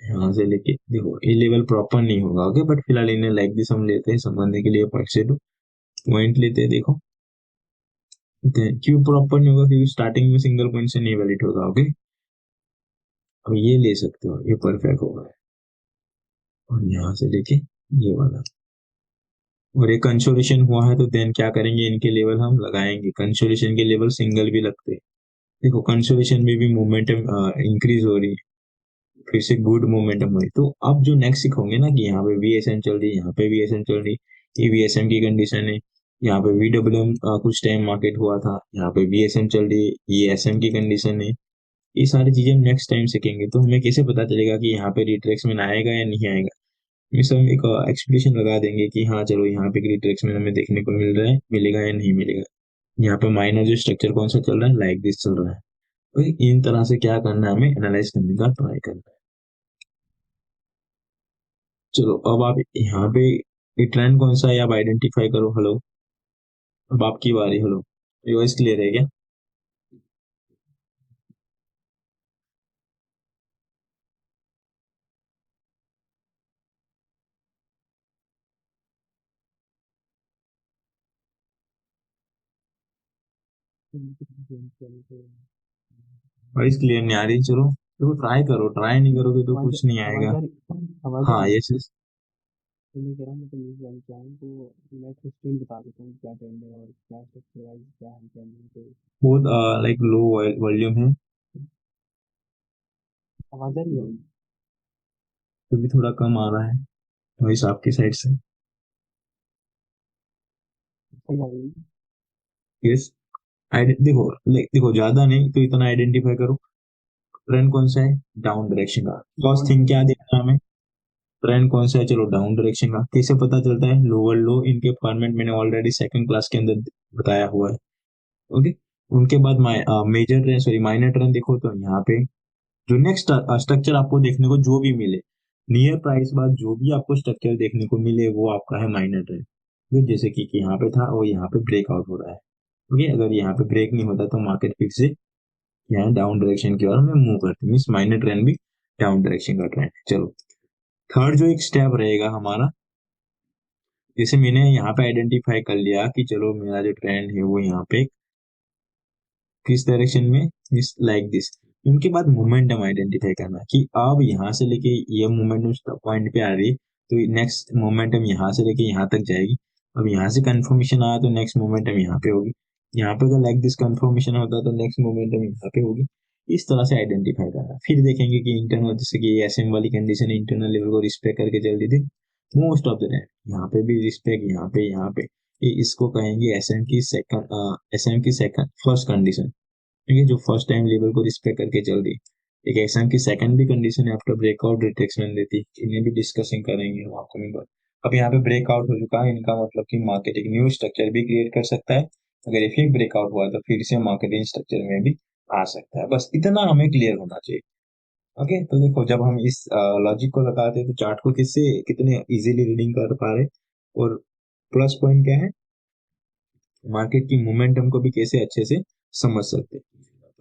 यहाँ से लेके, देखो ये लेवल प्रॉपर नहीं होगा। ओके, बट फिलहाल इन्हें लाइक दिस हम लेते हैं समझने के लिए, पॉइंट से टू पॉइंट लेते हैं। देखो क्यों प्रॉपर नहीं होगा, क्योंकि स्टार्टिंग में सिंगल पॉइंट से नहीं वैलिड होगा। ओके, अब ये ले सकते हो, ये परफेक्ट होगा, और यहाँ से लेके ये वाला, और ये कंसोलिडेशन हुआ है तो देन क्या करेंगे, इनके लेवल हम लगाएंगे। कंसोलिडेशन के लेवल सिंगल भी लगते हैं, देखो कंसोलिडेशन में भी मोमेंटम इंक्रीज हो रही है, फिर से गुड मोमेंटम हुई। तो अब जो नेक्स्ट सीखोगे ना कि यहाँ पे वीएसएम चल रही है, यहाँ पे वीएसएम चल रही, ये वीएसएम की कंडीशन है, यहाँ पे वीडब्ल्यूएम कुछ टाइम मार्केट हुआ था, यहाँ पे वीएसएम चल रही है, ये एसएम की कंडीशन है। ये सारी चीजें हम नेक्स्ट टाइम सीखेंगे, तो हमें कैसे पता चलेगा कि यहाँ पे रिट्रेसमेंट आएगा या नहीं आएगा। इस हम एक एक्सप्लेनेशन लगा देंगे कि हाँ चलो यहाँ पे रिट्रेसमेंट हमें देखने को मिल रहा है, मिलेगा या नहीं मिलेगा। यहाँ पे माइनर जो स्ट्रक्चर कौन सा चल रहा है, लाइक दिस चल रहा है। तो इन तरह से क्या करना है, हमें एनालाइज करने का ट्राई करना है। चलो अब आप यहाँ पे ये ट्रेंड कौन सा है आप आइडेंटिफाई करो। हेलो, अब आपकी बारी। हेलो, ये वॉइस क्लियर है क्या? वॉइस क्लियर नहीं आ रही? चलो देखो, ट्राई करो, ट्राई नहीं करोगे तो कुछ नहीं आएगा। हाँ, यस यस। बहुत लाइक लो वॉल्यूम है, तो भी थोड़ा कम आ रहा है वॉइस आपकी साइड से। यस। देखो, देखो ज्यादा नहीं तो इतना आइडेंटिफाई करो। ट्रेंड कौन सा है, डाउन डायरेक्शन का। फर्स्ट थिंग क्या देखना है हमें, ट्रेंड कौन सा है, चलो डाउन डायरेक्शन का। कैसे पता चलता है, लोअर लो इनके फॉर्मेट मैंने ऑलरेडी सेकंड क्लास के अंदर बताया हुआ है। ओके। उनके बाद major trend, sorry minor trend देखो तो यहाँ पे जो नेक्स्ट स्ट्रक्चर आपको देखने को जो भी मिले, नियर प्राइस बाद जो भी आपको स्ट्रक्चर देखने को मिले वो आपका है माइनर ट्रेंड। तो जैसे कि यहाँ पे था और यहाँ पे ब्रेकआउट हो रहा है। ओके, अगर यहाँ पे ब्रेक नहीं होता तो मार्केट फिर से यहाँ डाउन डायरेक्शन की ओर में मूव करती, मीन्स माइनर ट्रेंड भी डाउन डायरेक्शन का ट्रेंड है। चलो, थर्ड जो एक स्टेप रहेगा हमारा, जैसे मैंने यहाँ पे आइडेंटिफाई कर लिया कि चलो मेरा जो ट्रेंड है वो यहाँ पे किस डायरेक्शन में, इस लाइक दिस। उनके बाद मोमेंटम आइडेंटिफाई करना कि अब यहाँ से लेके ये मोमेंटम पॉइंट पे आ रही है, तो नेक्स्ट मोमेंटम यहाँ से लेके यहाँ तक जाएगी। अब यहाँ से कंफर्मेशन आया तो नेक्स्ट मोमेंटम यहाँ पे होगी। यहाँ पे अगर लाइक दिस कंफर्मेशन होता तो नेक्स्ट मोमेंटम यहाँ पे होगी। इस तरह से आइडेंटिफाई करना, फिर देखेंगे कि इंटरनल, जैसे कि एसएम वाली कंडीशन इंटरनल लेवल को रिस्पेक्ट करके चल रही थी मोस्ट ऑफ द टाइम। यहाँ पे भी रिस्पेक्ट, यहाँ पे इसको कहेंगे एसएम की सेकंड, एसएम की सेकंड फर्स्ट कंडीशन। ठीक है, जो फर्स्ट टाइम लेवल को रिस्पेक्ट करके चल रही। एक एग्जाम की सेकंड भी कंडीशन है आफ्टर ब्रेकआउट रिट्रेसमेंट देती, इन्हें भी डिस्कसिंग करेंगे हम आपको में बात। अब यहाँ पे ब्रेकआउट हो चुका है, इनका मतलब कि मार्केट एक न्यू स्ट्रक्चर भी क्रिएट कर सकता है। अगर ये फिर ब्रेकआउट हुआ तो फिर से मार्केटिंग स्ट्रक्चर में भी आ सकता है। बस इतना हमें क्लियर होना चाहिए। ओके, तो देखो जब हम इस लॉजिक को लगाते हैं तो चार्ट को किससे कितने इजीली रीडिंग कर पा रहे, और प्लस पॉइंट क्या है, मार्केट की मोमेंटम को भी कैसे अच्छे से समझ सकते हैं।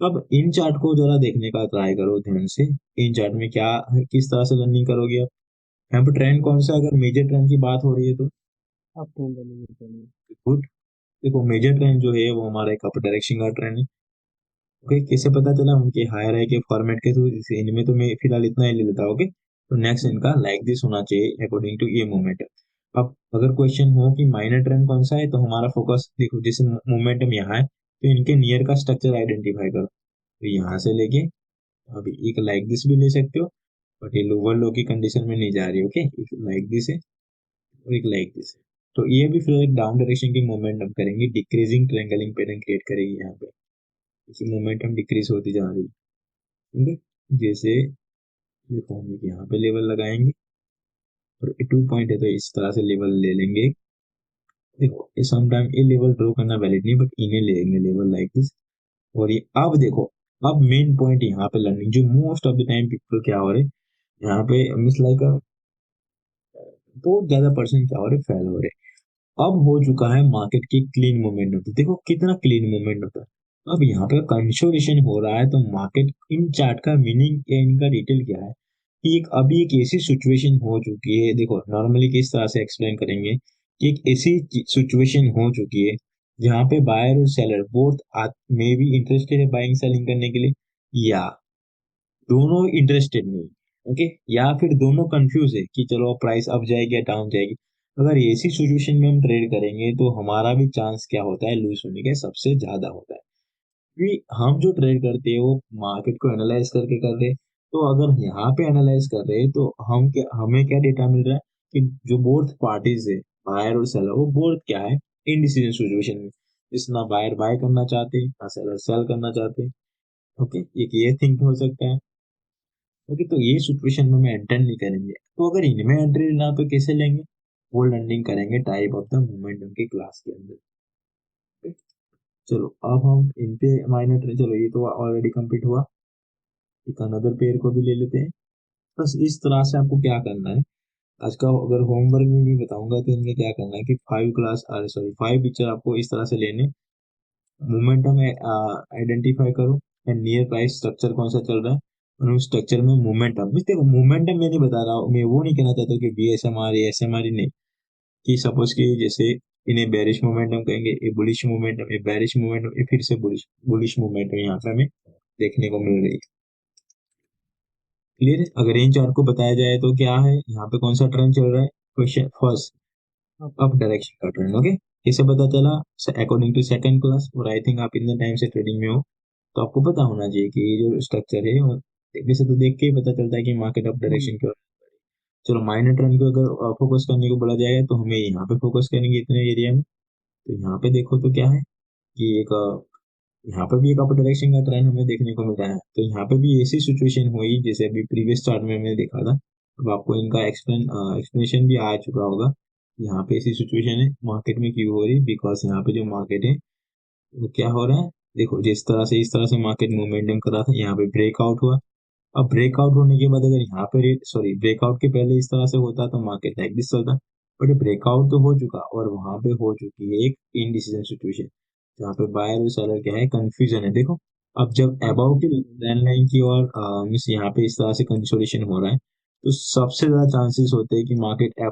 अब इन चार्ट को जरा देखने का ट्राई करो ध्यान से। इन चार्ट में क्या है, किस तरह से रनिंग करोगे आप। यहाँ पे ट्रेंड कौन सा, अगर मेजर ट्रेंड की बात हो रही है तो गुड। देखो मेजर ट्रेंड जो है वो हमारा एक अप डायरेक्शन का ट्रेंड है। ओके, कैसे पता चला, उनके हायर हाई के फॉर्मेट के थ्रू। जैसे इनमें तो मैं फिलहाल इतना ही ले लेता हूँ। ओके, तो नेक्स्ट इनका लाइक दिस होना चाहिए अकॉर्डिंग टू ये मोमेंट। अब अगर क्वेश्चन हो कि माइनर ट्रेंड कौन सा है, तो हमारा फोकस देखो, जैसे मोमेंटम यहाँ है तो इनके नियर का स्ट्रक्चर आइडेंटिफाई करो। तो यहाँ से लेके अभी एक लाइक दिस भी ले सकते हो, बट ये लोअर लो की कंडीशन में नहीं जा रही। ओके, एक लाइक दिस है और एक लाइक दिस है। तो ये भी फिर एक डाउन डायरेक्शन की मोमेंटम करेंगे, डिक्रीजिंग ट्रेंगलिंग पैटर्न क्रिएट करेगी यहाँ पे, क्योंकि मोमेंटम डिक्रीज होती जा रही है। ठीक है, जैसे देखो हम एक यहाँ पे लेवल लगाएंगे और 2 पॉइंट है तो इस तरह से लेवल ले लेंगे। देखो ये समटाइम ये लेवल ड्रॉ करना वैलिड नहीं, बट इन्हें लेंगे लेवल लाइक दिस। और ये अब देखो, अब मेन पॉइंट यहाँ पे लर्निंग, जो most of the time people क्या हो रहे यहाँ पे मिस लाइक बहुत ज्यादा पर्सन क्या हो रहे, फेल हो रहे। अब हो चुका है मार्केट की क्लीन मूवमेंट होती है, देखो कितना क्लीन मूवमेंट होता है। अब यहाँ पे कंसोलिडेशन हो रहा है तो मार्केट इन चार्ट का मीनिंग या इनका डिटेल क्या है कि एक अभी एक ऐसी सिचुएशन हो चुकी है। देखो नॉर्मली किस तरह से एक्सप्लेन करेंगे कि एक ऐसी सिचुएशन हो चुकी है जहाँ पे बायर और seller both may be interested है बाइंग सेलिंग करने के लिए, या दोनों इंटरेस्टेड नहीं। ओके, या फिर दोनों कंफ्यूज है कि चलो प्राइस अप जाएगी या डाउन जाएगी। अगर ऐसी सिचुएशन में हम ट्रेड करेंगे तो हमारा भी चांस क्या होता है, लूज होने का सबसे ज्यादा होता है। क्योंकि हम जो ट्रेड करते हैं वो मार्केट को एनालाइज करके कर रहे हैं। तो अगर यहाँ पे एनालाइज कर रहे हैं तो हम क्या, हमें क्या डेटा मिल रहा है कि जो बोथ पार्टीज है, बायर और सेलर, वो बोथ क्या है, इनडिसीजन सिचुएशन में, जिस ना बायर बाय करना चाहते ना सेलर सेल करना चाहते। ओके, एक ये थिंक हो सकता है। ओके, तो ये सिचुएशन में एंटर नहीं करेंगे। तो अगर इनमें एंट्री लेना तो कैसे लेंगे, वो लर्निंग करेंगे टाइप ऑफ द मोमेंटम की क्लास के अंदर। Okay? चलो अब हम इन पे माइनर ट्रेन, चलो ये तो ऑलरेडी कंप्लीट हुआ। एक अनदर पेयर को भी ले लेते हैं। बस इस तरह से आपको क्या करना है, आज का अगर होमवर्क में भी बताऊंगा तो इनमें क्या करना है कि 5 क्लास, अरे सॉरी 5 पिक्चर आपको इस तरह से लेने, मोमेंटम आइडेंटिफाई करो एंड नियर प्राइस स्ट्रक्चर कौन सा चल रहा है, और उस स्ट्रक्चर में मोमेंटम, देखो मोमेंटम मैं नहीं बता रहा हूँ, मैं वो नहीं कहना चाहता हूँ कि बीएसएमआर या एसएमआर नहीं, कि सपोज कि जैसे इन्हें बेरिश मोमेंटम कहेंगे, ये बुलिश मोमेंटम, ये बेरिश मोमेंटम, ये फिर से बुलिश बुलिश मोमेंटम यहाँ पे हमें देखने को मिल रही है। क्लियर है, अगर इन चार को बताया जाए तो क्या है, यहाँ पे कौन सा ट्रेंड चल रहा है, क्वेश्चन फर्स्ट अप डायरेक्शन का ट्रेंड। ओके, कैसे पता चला, अकॉर्डिंग टू सेकंड क्लास, और आई थिंक आप इतने टाइम से ट्रेडिंग में हो तो आपको पता होना चाहिए कि ये जो स्ट्रक्चर है वैसे तो देख के ही पता चलता है कि मार्केट अप डायरेक्शन की ओर। चलो माइनर ट्रेंड को अगर फोकस करने को बोला जाएगा तो हमें यहाँ पे फोकस करेंगे इतने एरिया में। तो यहाँ पे देखो तो क्या है कि एक यहाँ पे भी एक अपर डायरेक्शन का ट्रेंड हमें देखने को मिल रहा है। तो यहाँ पे भी ऐसी सिचुएशन हुई जैसे अभी प्रीवियस चार्ट में मैंने देखा था, अब आपको इनका एक्सप्लेनेशन भी आ चुका होगा। यहाँ पे ऐसी सिचुएशन है मार्केट में क्यों हो रही, बिकॉज यहाँ पे जो मार्केट है वो क्या हो रहा है, देखो जिस तरह से इस तरह से मार्केट मोमेंटम कर रहा था, यहाँ पे ब्रेकआउट हुआ। अब ब्रेकआउट होने के बाद अगर यहाँ पे रेट, सॉरी ब्रेकआउट के पहले इस तरह से होता तो मार्केट लाइक दिस चलता, बट ब्रेकआउट तो हो चुका और वहां पे हो चुकी है एक इनडिसीजन सिचुएशन, जहाँ पे बायर और सेलर क्या है, कंफ्यूजन है। देखो अब जब अबव की ट्रेंड लाइन की और मीन्स यहाँ पे इस तरह से कंसोलिडेशन हो रहा है, तो सबसे ज्यादा चांसेस होते हैं कि market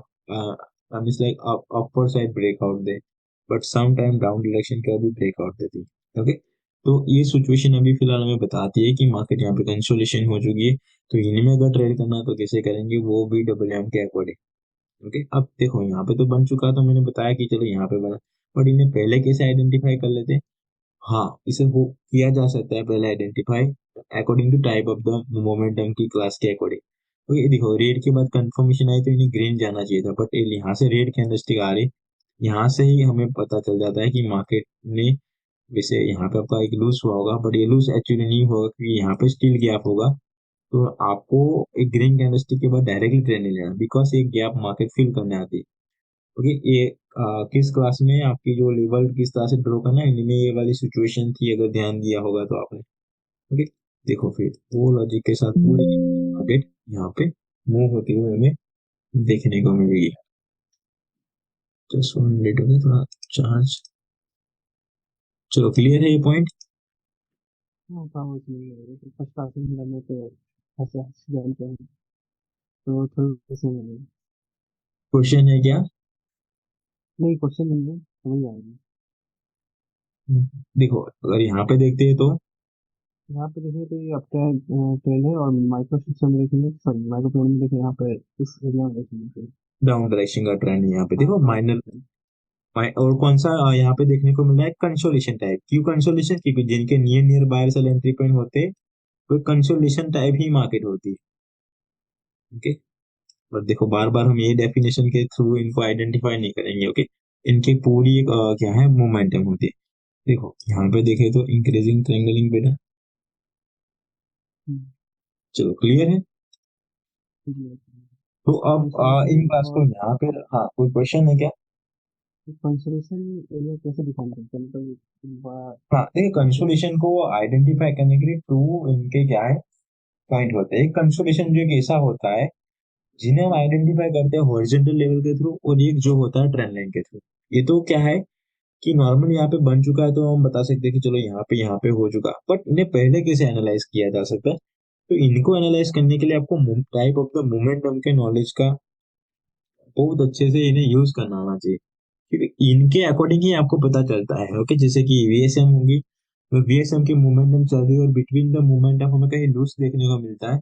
means like upper side breakout दे, but some time down direction का भी ब्रेकआउट देती है। ओके, तो ये सिचुएशन अभी फिलहाल हमें बताती है कि मार्केट यहाँ पे कंसोलिडेशन हो चुकी है। तो इनमें अगर ट्रेड करना है तो कैसे करेंगे, वो भी डब्ल्यू एम के अकॉर्डिंग। ओके, अब देखो यहाँ पे तो बन चुका, तो मैंने बताया कि चलो यहाँ पे बना, बट इन्हें पहले कैसे आइडेंटिफाई कर लेते हैं। हाँ, इसे वो किया जा सकता है पहले identify according to type of the momentum की क्लास के अकॉर्डिंग। ओके, देखो रेड के बाद कंफर्मेशन आई तो इन्हें ग्रीन जाना चाहिए था, बट यहाँ से रेड कैंडलस्टिक आ रही, यहाँ से ही हमें पता चल जाता है कि मार्केट ने, वैसे यहाँ पे आपका एक लूज हुआ होगा बट ये लूज एक्चुअली नहीं होगा क्योंकि यहाँ पे स्टील गैप होगा। तो आपको एक ग्रीन कैंडलस्टिक के बाद डायरेक्टली ट्रेड नहीं लेना, बिकॉज एक गैप मार्केट फिल करने आती है। ओके, ये किस क्लास में आपकी जो लेवल किस तरह से ड्रॉ करना है, इनमें ये वाली सिचुएशन थी, अगर ध्यान दिया होगा तो आपने। ओके, देखो फिर वो लॉजिक के साथ पूरी मार्केट यहाँ पे मूव होती हुई हमें देखने को मिलेगी। जस्ट 1 मिनट हो गया, थोड़ा चार्ज। चलो क्लियर है ये पॉइंट। हाँ, काम उसमें ही है। फर्स्ट क्लास में मैं तो ऐसे जानते हैं, तो थोड़ा से नहीं। क्वेश्चन है क्या। नहीं, क्वेश्चन नहीं है, समझ आएगी। देखो अगर यहाँ पे देखते हैं तो यहाँ पे देखें तो ये अपना ट्रेंड है, और माइक्रो सिस्टम में देखेंगे, सॉरी माइक्रो प्लान में देखें, यहाँ पे इस एरिया में देखेंगे फिर। डाउन डायरेक्शन का ट्रेंड है यहाँ पे, हाँ, देखो डाउन माइनर। डायरेक्शन। और कौन सा यहाँ पे देखने को मिल रहा है, कंसोलिडेशन टाइप। क्यों कंसोलिडेशन, क्योंकि जिनके near near buyer sell entry point होते, वो कंसोलिडेशन टाइप ही मार्केट होती है। ओके, पर देखो बार बार हम ये डेफिनेशन के थ्रू इनको आइडेंटिफाई नहीं करेंगे। ओके, इनकी पूरी एक क्या है, मोमेंटम होती है। देखो यहाँ पे देखे तो इंक्रीजिंग ट्रायंगलिंग बेटा। हम्म, चलो क्लियर है। ठीक तो अब कंसोलिडेशन इन क्लास को और यहाँ पे, हाँ कोई क्वेश्चन है क्या। कंसोलिडेशन एरिया कैसे डिफाइन करते हैं, मतलब हाँ देखिए, मार्केट। कंसोलिडेशन को आइडेंटिफाई करने के लिए टू इनके क्या है, पॉइंट होते हैं। एक कंसोलिडेशन जो एक ऐसा होता है जिन्हें हम आइडेंटिफाई करते हैं हॉरिजॉन्टल लेवल के थ्रू, और एक जो होता है ट्रेंड लाइन के थ्रू। ये तो क्या है कि नॉर्मल यहाँ पे बन चुका है तो हम बता सकते हैं कि चलो यहाँ पे हो चुका, बट इन्हें पहले कैसे एनालाइज किया जा सकता है। तो इनको एनालाइज करने के लिए आपको टाइप ऑफ द मोमेंटम के नॉलेज का बहुत अच्छे से इन्हें यूज करना आना चाहिए, क्योंकि इनके अकॉर्डिंग ही आपको पता चलता है। ओके, जैसे कि वीएसएम होगी, तो वीएसएम की मोमेंटम चल रही है और बिटवीन द मोमेंटम हमें कहीं लूज देखने को मिलता है,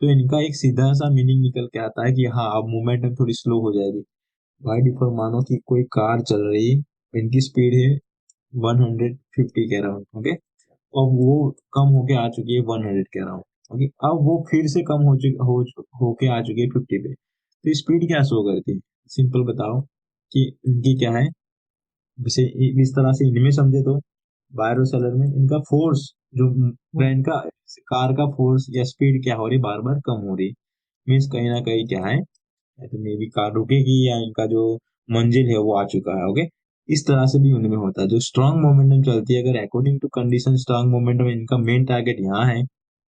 तो इनका एक सीधा सा मीनिंग निकल के आता है कि हाँ अब मोमेंटम थोड़ी स्लो हो जाएगी। बाई डिफॉल्ट मानो कि कोई कार चल रही है, इनकी स्पीड है 150 के अराउंड। ओके, अब वो कम होके आ चुकी है 100 के अराउंड। ओके, अब वो फिर से कम हो चुकी होके आ चुकी है 50 पे। तो स्पीड क्या शो करती है, सिंपल बताओ कि इनकी क्या है, वैसे इस तरह से इनमें समझे तो बायर और सेलर में इनका फोर्स, जो हाँ, ट्रेन का, कार का फोर्स या स्पीड क्या हो रही, बार बार कम हो रही। मीन्स कहीं ना कहीं क्या है, या तो मे बी कार रुकेगी या इनका जो मंजिल है वो आ चुका है। ओके, इस तरह से भी उनमें होता है। जो स्ट्रांग मोमेंटम चलती है, अगर according to condition strong momentum इनका मेन टारगेट यहाँ है,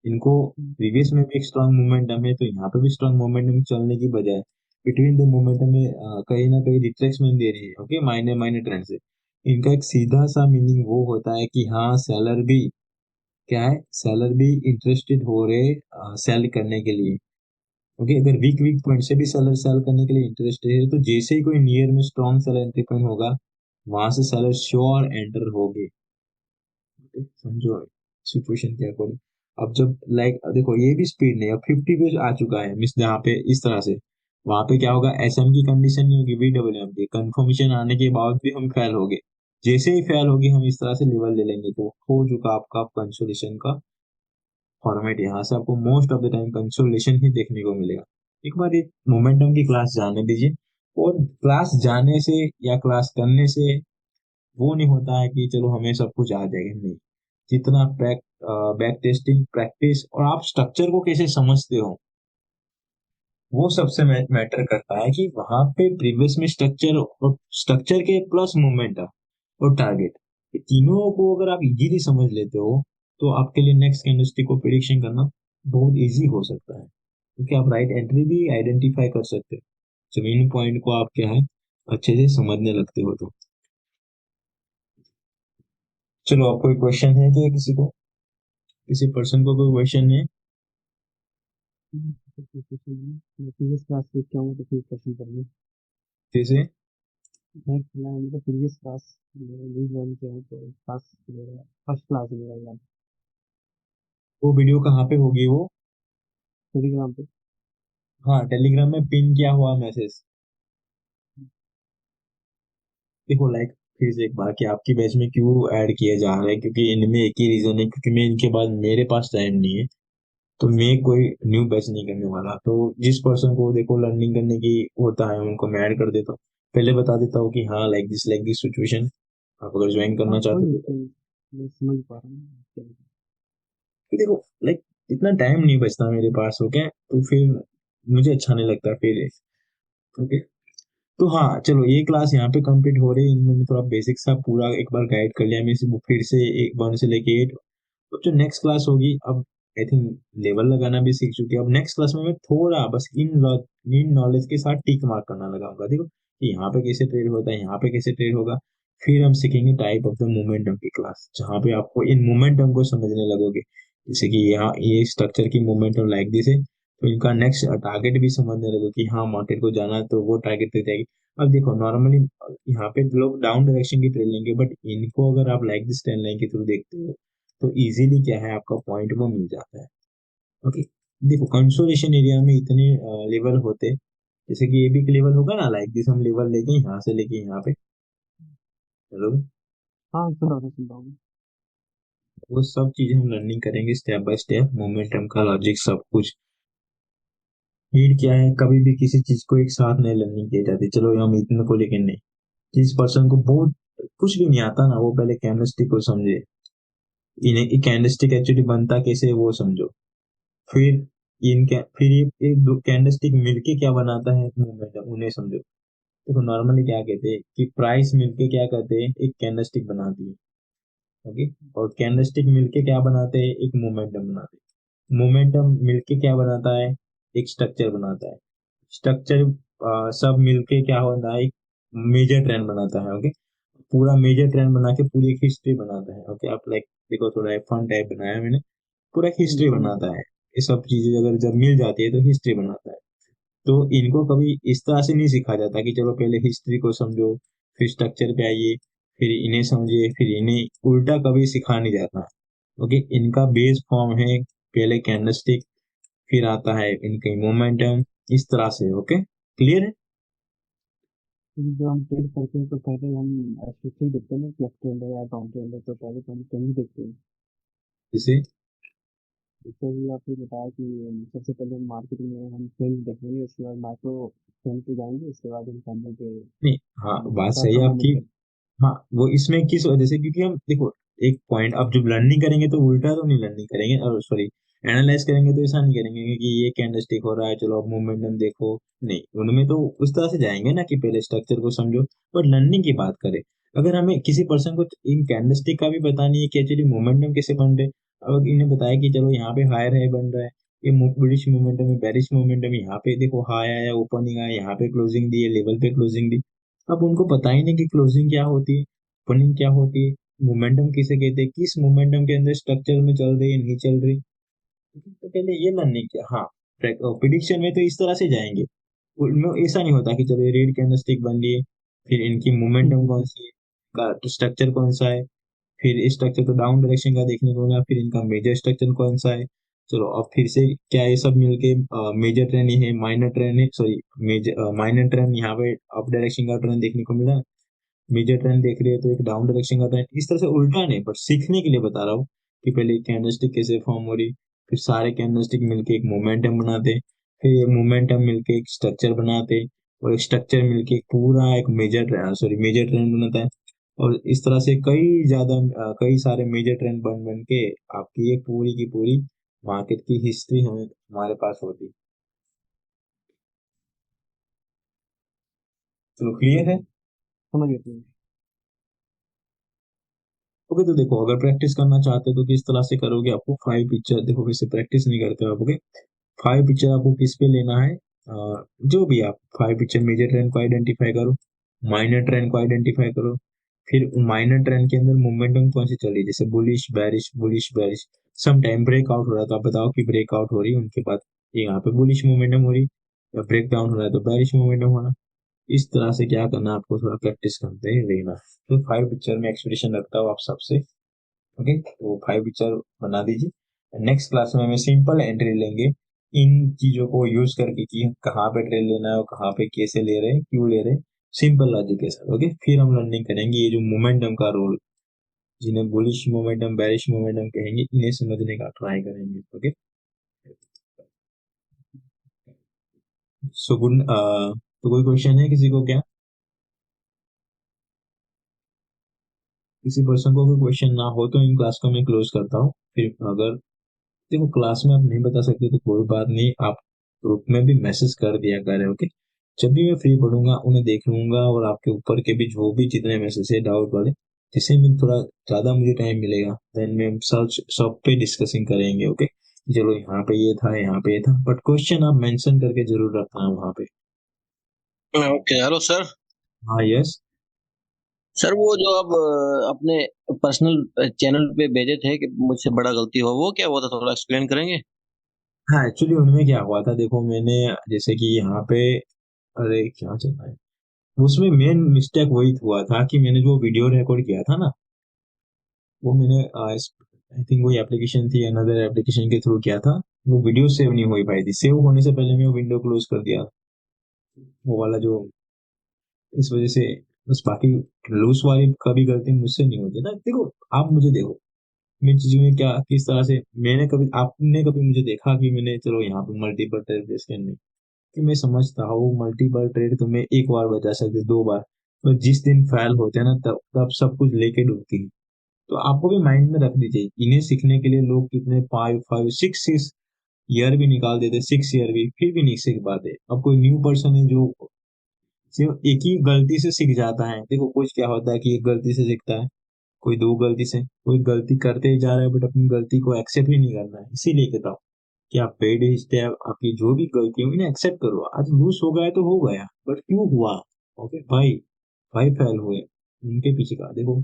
इनको प्रीवियस में भी एक स्ट्रांग मोमेंटम है, तो यहाँ पे भी स्ट्रांग मोमेंटम चलने की बजाय बिटवीन द मोमेंटम में कहीं ना कहीं रिट्रेसमेंट दे रही है। ओके, माइनर माइनर ट्रेंड से इनका एक सीधा सा मीनिंग वो होता है कि हाँ, सेलर भी क्या है, सेलर भी इंटरेस्टेड हो रहे सेल करने के लिए। ओके, अगर वीक वीक पॉइंट से भी सेलर सेल करने के लिए इंटरेस्टेड है, तो जैसे ही कोई नियर में स्ट्रॉन्ग सेलर एंट्री पॉइंट होगा, वहां से सेलर श्योर एंटर होगे। ओके, समझो सिचुएशन के अकॉर्डिंग। अब जब लाइक देखो ये भी स्पीड नहीं, अब 50 पे आ चुका है, मिस यहाँ पे इस तरह से, वहां पे क्या होगा, एसएम की कंडीशन नहीं होगी, VWM की कंफर्मेशन आने के बाद भी हम फेल हो गए। जैसे ही फेल होगी हम इस तरह से लेवल ले लेंगे, तो हो चुका आपका कंसोलेशन का फॉर्मेट। यहाँ से आपको most of the time consolation ही देखने को मिलेगा। एक बार एक मोमेंटम की क्लास जाने दीजिए। और क्लास जाने से या क्लास करने से वो नहीं होता है कि चलो हमें सब कुछ आ जाएगा, नहीं। जितना बैक टेस्टिंग प्रैक्टिस और आप स्ट्रक्चर को कैसे समझते हो, वो सबसे मैटर करता है। कि वहां पे प्रीवियस में स्ट्रक्चर और स्ट्रक्चर के प्लस मोमेंटम और टारगेट, ये तीनों को अगर आप इजीली समझ लेते हो, तो आपके लिए नेक्स्ट कैंडलस्टिक को प्रिडिक्शन करना बहुत इजी हो सकता है, क्योंकि आप राइट एंट्री भी आइडेंटिफाई कर सकते हो, जमीन पॉइंट को आप क्या है अच्छे से समझने लगते हो तो। चलो, आप कोई क्वेश्चन है क्या, किसी को, किसी पर्सन को कोई क्वेश्चन है? तो फिर कुछ नहीं, मैं प्रीवियस क्लास देख के आऊँगा तो फिर क्वेश्चन करेंगे। जैसे मैं फिलहाल मतलब प्रीवियस क्लास नहीं ज्वाइन किया हूँ, तो क्लास मेरा फर्स्ट क्लास है मेरा यार, वो वीडियो कहाँ पे होगी वो? टेलीग्राम पे। हाँ, टेलीग्राम में पिन किया हुआ मैसेज। देखो लाइक, फिर से एक बार, कि आपकी बैच में क्यों ऐड किया जा रहा है, क्योंकि इनमें एक ही रीजन है, क्योंकि मैं इनके बाद मेरे पास टाइम नहीं है, तो मैं कोई न्यू बैच नहीं करने वाला। तो जिस पर्सन को देखो लर्निंग करने की होता है, उनको मैं ऐड कर देता हूँ। पहले बता देता हूँ कि हाँ, लाइक दिस सिचुएशन, आप अगर ज्वाइन हाँ, करना कोई चाहते नहीं, हो तो। कोई नहीं, मैं समझ पा रहा हूँ क्या है। फिर देखो लाइक, इतना टाइम नहीं बचता मेरे पास, हो क्या, तो फिर मुझे अच्छा नहीं लगता फिर। ओके, तो हाँ चलो, ये क्लास यहाँ पे कंप्लीट हो रही है। इनमें मैं थोड़ा बेसिक सा पूरा एक बार गाइड कर लिया, मैं इसे फिर से एक 1 से लेके 8। तो जो नेक्स्ट क्लास होगी, अब आई थिंक लेवल लगाना भी सीख चुके हैं। अब नेक्स्ट क्लास में मैं थोड़ा बस इन नॉलेज के साथ टिक मार्क करना लगाऊंगा, देखो कि यहाँ पे कैसे ट्रेड होता है, यहाँ पे कैसे ट्रेड होगा। फिर हम सीखेंगे टाइप ऑफ द मोमेंटम की क्लास, जहाँ पे आपको इन मोमेंटम को समझने लगोगे। जैसे कि यहाँ ये स्ट्रक्चर की मोमेंटम लाइक दिस है, तो इनका नेक्स्ट टारगेट भी समझने लगो कि हाँ, मार्केट को जाना है तो वो टारगेट तक जाएगी। अब देखो नॉर्मली यहाँ पे लोग डाउन डायरेक्शन की ट्रेड लेंगे, बट इनको अगर आप लाइक दिस ट्रेंड लाइन के थ्रू देखते हो, तो इजीली क्या है, आपका पॉइंट वो मिल जाता है। ओके, देखो कंसोलेशन एरिया में इतने लेवल होते, जैसे कि ये भी एक लेवल होगा ना, लाइक दिस हम लेवल लेके यहाँ से लेके यहाँ पे। हेलो, हाँ, सुन रहा हूँ, सुन रहा हूँ। वो सब चीजें हम लर्निंग करेंगे स्टेप बाय स्टेप, मोमेंटम का लॉजिक सब कुछ। नीड क्या है, कभी भी किसी चीज को एक साथ नहीं लर्निंग की जाती, चलो हम इतने को लेकिन नहीं। जिस पर्सन को बहुत कुछ भी नहीं आता ना, वो पहले केमिस्ट्री को समझे, इन्हें कैंडलस्टिक एक्चुअली बनता कैसे है वो समझो। फिर फिर ये एक दो कैंडलस्टिक मिलके क्या बनाता है मोमेंटम, उन्हें समझो। देखो नॉर्मली क्या कहते हैं कि प्राइस मिलके क्या करते हैं, एक कैंडलस्टिक बनाती है। ओके, और कैंडलस्टिक मिलके क्या बनाते हैं, एक मोमेंटम बनाते हैं। मोमेंटम मिलके क्या बनाता है, एक स्ट्रक्चर बनाता है। स्ट्रक्चर सब मिलके क्या होता है, एक मेजर ट्रेंड बनाता है। ओके, पूरा मेजर ट्रेंड बना के पूरी एक हिस्ट्री बनाता है। ओके, आप लाइक देखो, थोड़ा फन टाइप बनाया मैंने, पूरा एक हिस्ट्री समझ बनाता रहा है। ये सब चीजें अगर जब मिल जाती है तो हिस्ट्री बनाता है। तो इनको कभी इस तरह से नहीं सिखा जाता कि चलो पहले हिस्ट्री को समझो, फिर स्ट्रक्चर पे आइए, फिर इन्हें समझिए, फिर इन्हें उल्टा कभी सिखा नहीं जाता। ओके, इनका बेस फॉर्म है पहले कैंडलस्टिक, फिर आता है इनका मोमेंटम, इस तरह से। ओके, क्लियर है? है। जो हम ट्रेड करते हैं तो पहले हम स्ट्रक्चर देखते हैं ना कि अप ट्रेंड है या डाउन ट्रेंड है, तो पहले तो हम कहीं देखते हैं। जैसे, जैसे भी आपने बताया कि सबसे पहले मार्केट में हम ट्रेंड देखेंगे, उसके बाद माइक्रो ट्रेंड पे जाएंगे, उसके बाद हम करने के नहीं, हाँ बात छोटा सही सा है आपकी। मोमेंटम। हाँ, वो इसमें किस वजह से, क्योंकि हम देखो एक पॉइंट, अब जब लर्निंग करेंगे तो उल्टा तो नहीं लर्निंग करेंगे, और सॉरी एनालाइज करेंगे तो ऐसा नहीं करेंगे कि ये कैंडलस्टिक हो रहा है चलो अब मोमेंटम देखो, नहीं, उनमें तो उस तरह से जाएंगे ना कि पहले स्ट्रक्चर को समझो। बट लर्निंग की बात करें, अगर हमें किसी पर्सन को इन कैंडलस्टिक का भी पता नहीं है कि एक्चुअली मोमेंटम कैसे बन रहे, अब इन्हें बताया कि चलो यहाँ पे हायर है बन रहा है, ये बुलिश मोमेंटम है बेरिश मोमेंटम, यहाँ पे देखो हाई आया ओपनिंग आया, यहाँ पे क्लोजिंग दी है, लेवल पे क्लोजिंग दी। अब उनको पता ही नहीं कि क्लोजिंग क्या होती है, ओपनिंग क्या होती है, मोमेंटम किसे कहते हैं, किस मोमेंटम के अंदर स्ट्रक्चर में चल रही है नहीं चल रही। तो पहले ये लर्निंग किया, हाँ। प्रिडिक्शन में तो इस तरह से जाएंगे, उनमें ऐसा नहीं होता कि चलो ये रेड कैंडलस्टिक बन रही है, फिर इनकी मोमेंटम कौन सी है, का स्ट्रक्चर कौन सा है, फिर स्ट्रक्चर तो डाउन डायरेक्शन का देखने को मिला, फिर इनका मेजर स्ट्रक्चर कौन सा है। चलो अब फिर से क्या ये सब मिलके मेजर ट्रेंड ही है, माइनर ट्रेंड है, सॉरी मेजर माइनर ट्रेंड यहाँ पे अप डायरेक्शन का ट्रेंड देखने को मिला, मेजर ट्रेंड देख रहे हैं तो एक डाउन डायरेक्शन का ट्रेंड, इस तरह से उल्टा नहीं, पर सीखने के लिए बता रहा हूँ कि पहले कैंडलस्टिक कैसे फॉर्म हो रही, फिर सारे कैंडलस्टिक मिलके एक मोमेंटम बनाते, फिर ये मोमेंटम मिलके एक स्ट्रक्चर बनाते, और एक स्ट्रक्चर मिलके एक पूरा एक मेजर ट्रेंड बनाता है। और इस तरह से कई सारे मेजर ट्रेंड बन बन के आपकी एक पूरी की पूरी मार्केट की हिस्ट्री हमें हमारे पास होती। चलो क्लियर है। समझ गए समझ गए। ओके, तो देखो अगर प्रैक्टिस करना चाहते हो तो किस तरह से करोगे, आपको 5 पिक्चर, देखो वैसे प्रैक्टिस नहीं करते हो आप, ओके। 5 पिक्चर आपको किस पे लेना है, जो भी आप 5 पिक्चर मेजर ट्रेंड को आइडेंटिफाई करो, माइनर ट्रेंड को आइडेंटिफाई करो, फिर माइनर ट्रेंड के अंदर मोमेंटम कौन सी चल रही है, जैसे bullish bearish, some time breakout हो रहा है तो आप बताओ कि ब्रेकआउट हो रही है, उनके बाद ये यहाँ पे बुलिश मोमेंटम हो रही है, या ब्रेक डाउन हो रहा है तो बैरिश मोमेंटम होना। इस तरह से क्या करना है, आपको थोड़ा प्रैक्टिस करते ही रहना। तो 5 पिक्चर में एक्सपेक्टेशन रखता हूँ आप सबसे, ओके, तो 5 पिक्चर बना दीजिए। नेक्स्ट क्लास में हमें सिंपल एंट्री लेंगे इन चीजों को यूज करके कि कहाँ पे ट्रेड लेना है और कहाँ पे कैसे ले रहे हैं क्यों ले रहे हैं, सिंपल लॉजिक के साथ, ओके। फिर हम लर्निंग करेंगे ये जो मोमेंटम का रोल, जिन्हें बुलिश मोमेंटम बेरिश मोमेंटम कहेंगे, इन्हें समझने का ट्राई करेंगे, ओके। सो गुड, तो कोई क्वेश्चन है किसी को क्या, किसी पर्सन को कोई क्वेश्चन ना हो तो इन क्लास को मैं क्लोज करता हूँ। फिर अगर देखो क्लास में आप नहीं बता सकते तो कोई बात नहीं, आप ग्रुप में भी मैसेज कर दिया करें, ओके। जब भी मैं फ्री पढ़ूंगा उन्हें देख लूंगा, और आपके ऊपर के भी जो भी जितने मैसेज है डाउट वाले, जिससे मैं थोड़ा ज्यादा मुझे टाइम मिलेगा देन मैं सर्च सब पे डिस्कसिंग करेंगे, ओके। चलो यहाँ पे ये था यहाँ पे ये था, बट क्वेश्चन आप मेंशन करके जरूर रखना है वहाँ पे। Okay, hello sir. हाँ यस। सर वो जो आप अपने पर्सनल चैनल पे भेजे थे कि मुझसे बड़ा गलती हो, वो क्या हुआ था, थोड़ा एक्सप्लेन करेंगे? हाँ एक्चुअली उनमें क्या हुआ था, देखो मैंने जैसे कि यहाँ पे, अरे क्या चल रहा है, उसमें मेन मिस्टेक वही हुआ था कि मैंने जो वीडियो रिकॉर्ड किया था ना, वो मैंने आई थिंक वही एप्लीकेशन थी, अनदर एप्लीकेशन के थ्रू किया था, वो वीडियो सेव नहीं हो पाई थी, सेव होने से पहले मैं वो विंडो क्लोज कर दिया, वो वाला जो, इस वजह से बस, बाकी लूज वाली कभी गलती मुझसे नहीं होती ना। देखो आप मुझे देखो, मैं चीजों में क्या किस तरह से, मैंने कभी, आपने कभी मुझे देखा कि मैंने चलो यहाँ पे मल्टीपल ट्रेड प्लेस करने, कि मैं समझता हूँ मल्टीपल ट्रेड तुम्हें एक बार बचा सकते, 2 बार, तो जिस दिन फेल होते हैं ना तब तब सब कुछ लेके डूबती है। तो आपको भी माइंड में रख दीजिए, इन्हें सीखने के लिए लोग कितने 5 5 6 6 ईयर भी निकाल देते, 6 ईयर भी, फिर भी नहीं सीख पाते। अब कोई न्यू पर्सन है जो सिर्फ एक ही गलती से सीख जाता है, देखो कुछ क्या होता है कि एक गलती से सीखता है, कोई 2 गलती से, कोई गलती करते ही जा रहा है बट अपनी गलती को एक्सेप्ट ही नहीं करना है। इसीलिए कहता हूँ कि आप पेड स्टेप, आपकी जो भी गलती हुई ना एक्सेप्ट करो, आज लूज हो गया तो हो गया, बट क्यों हुआ, ओके भाई, भाई फेल हुए, उनके पीछे का देखो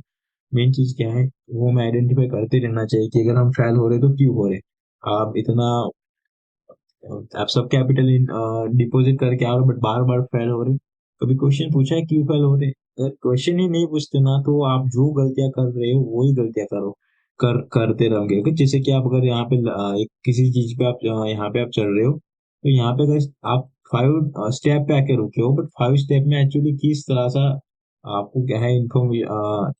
मेन चीज क्या है, वो हमें आइडेंटिफाई करते रहना चाहिए कि अगर हम फेल हो रहे तो क्यों हो रहे। आप इतना, आप सब कैपिटल डिपॉजिट करके आ रहे हो बट बार बार फेल हो रहे, कभी क्वेश्चन पूछा है क्यों फेल हो रहे, अगर क्वेश्चन ही नहीं पूछते ना तो आप जो गलतियां कर रहे हो वही गलतियां करो, करते रहोगे, ओके। जैसे कि आप अगर यहाँ पे एक किसी चीज पे आप यहाँ पे आप चल रहे हो, तो यहाँ पे अगर आप 5 स्टेप पे आके रुके हो, बट 5 स्टेप में एक्चुअली किस तरह सा आपको क्या है इन्फॉर्म,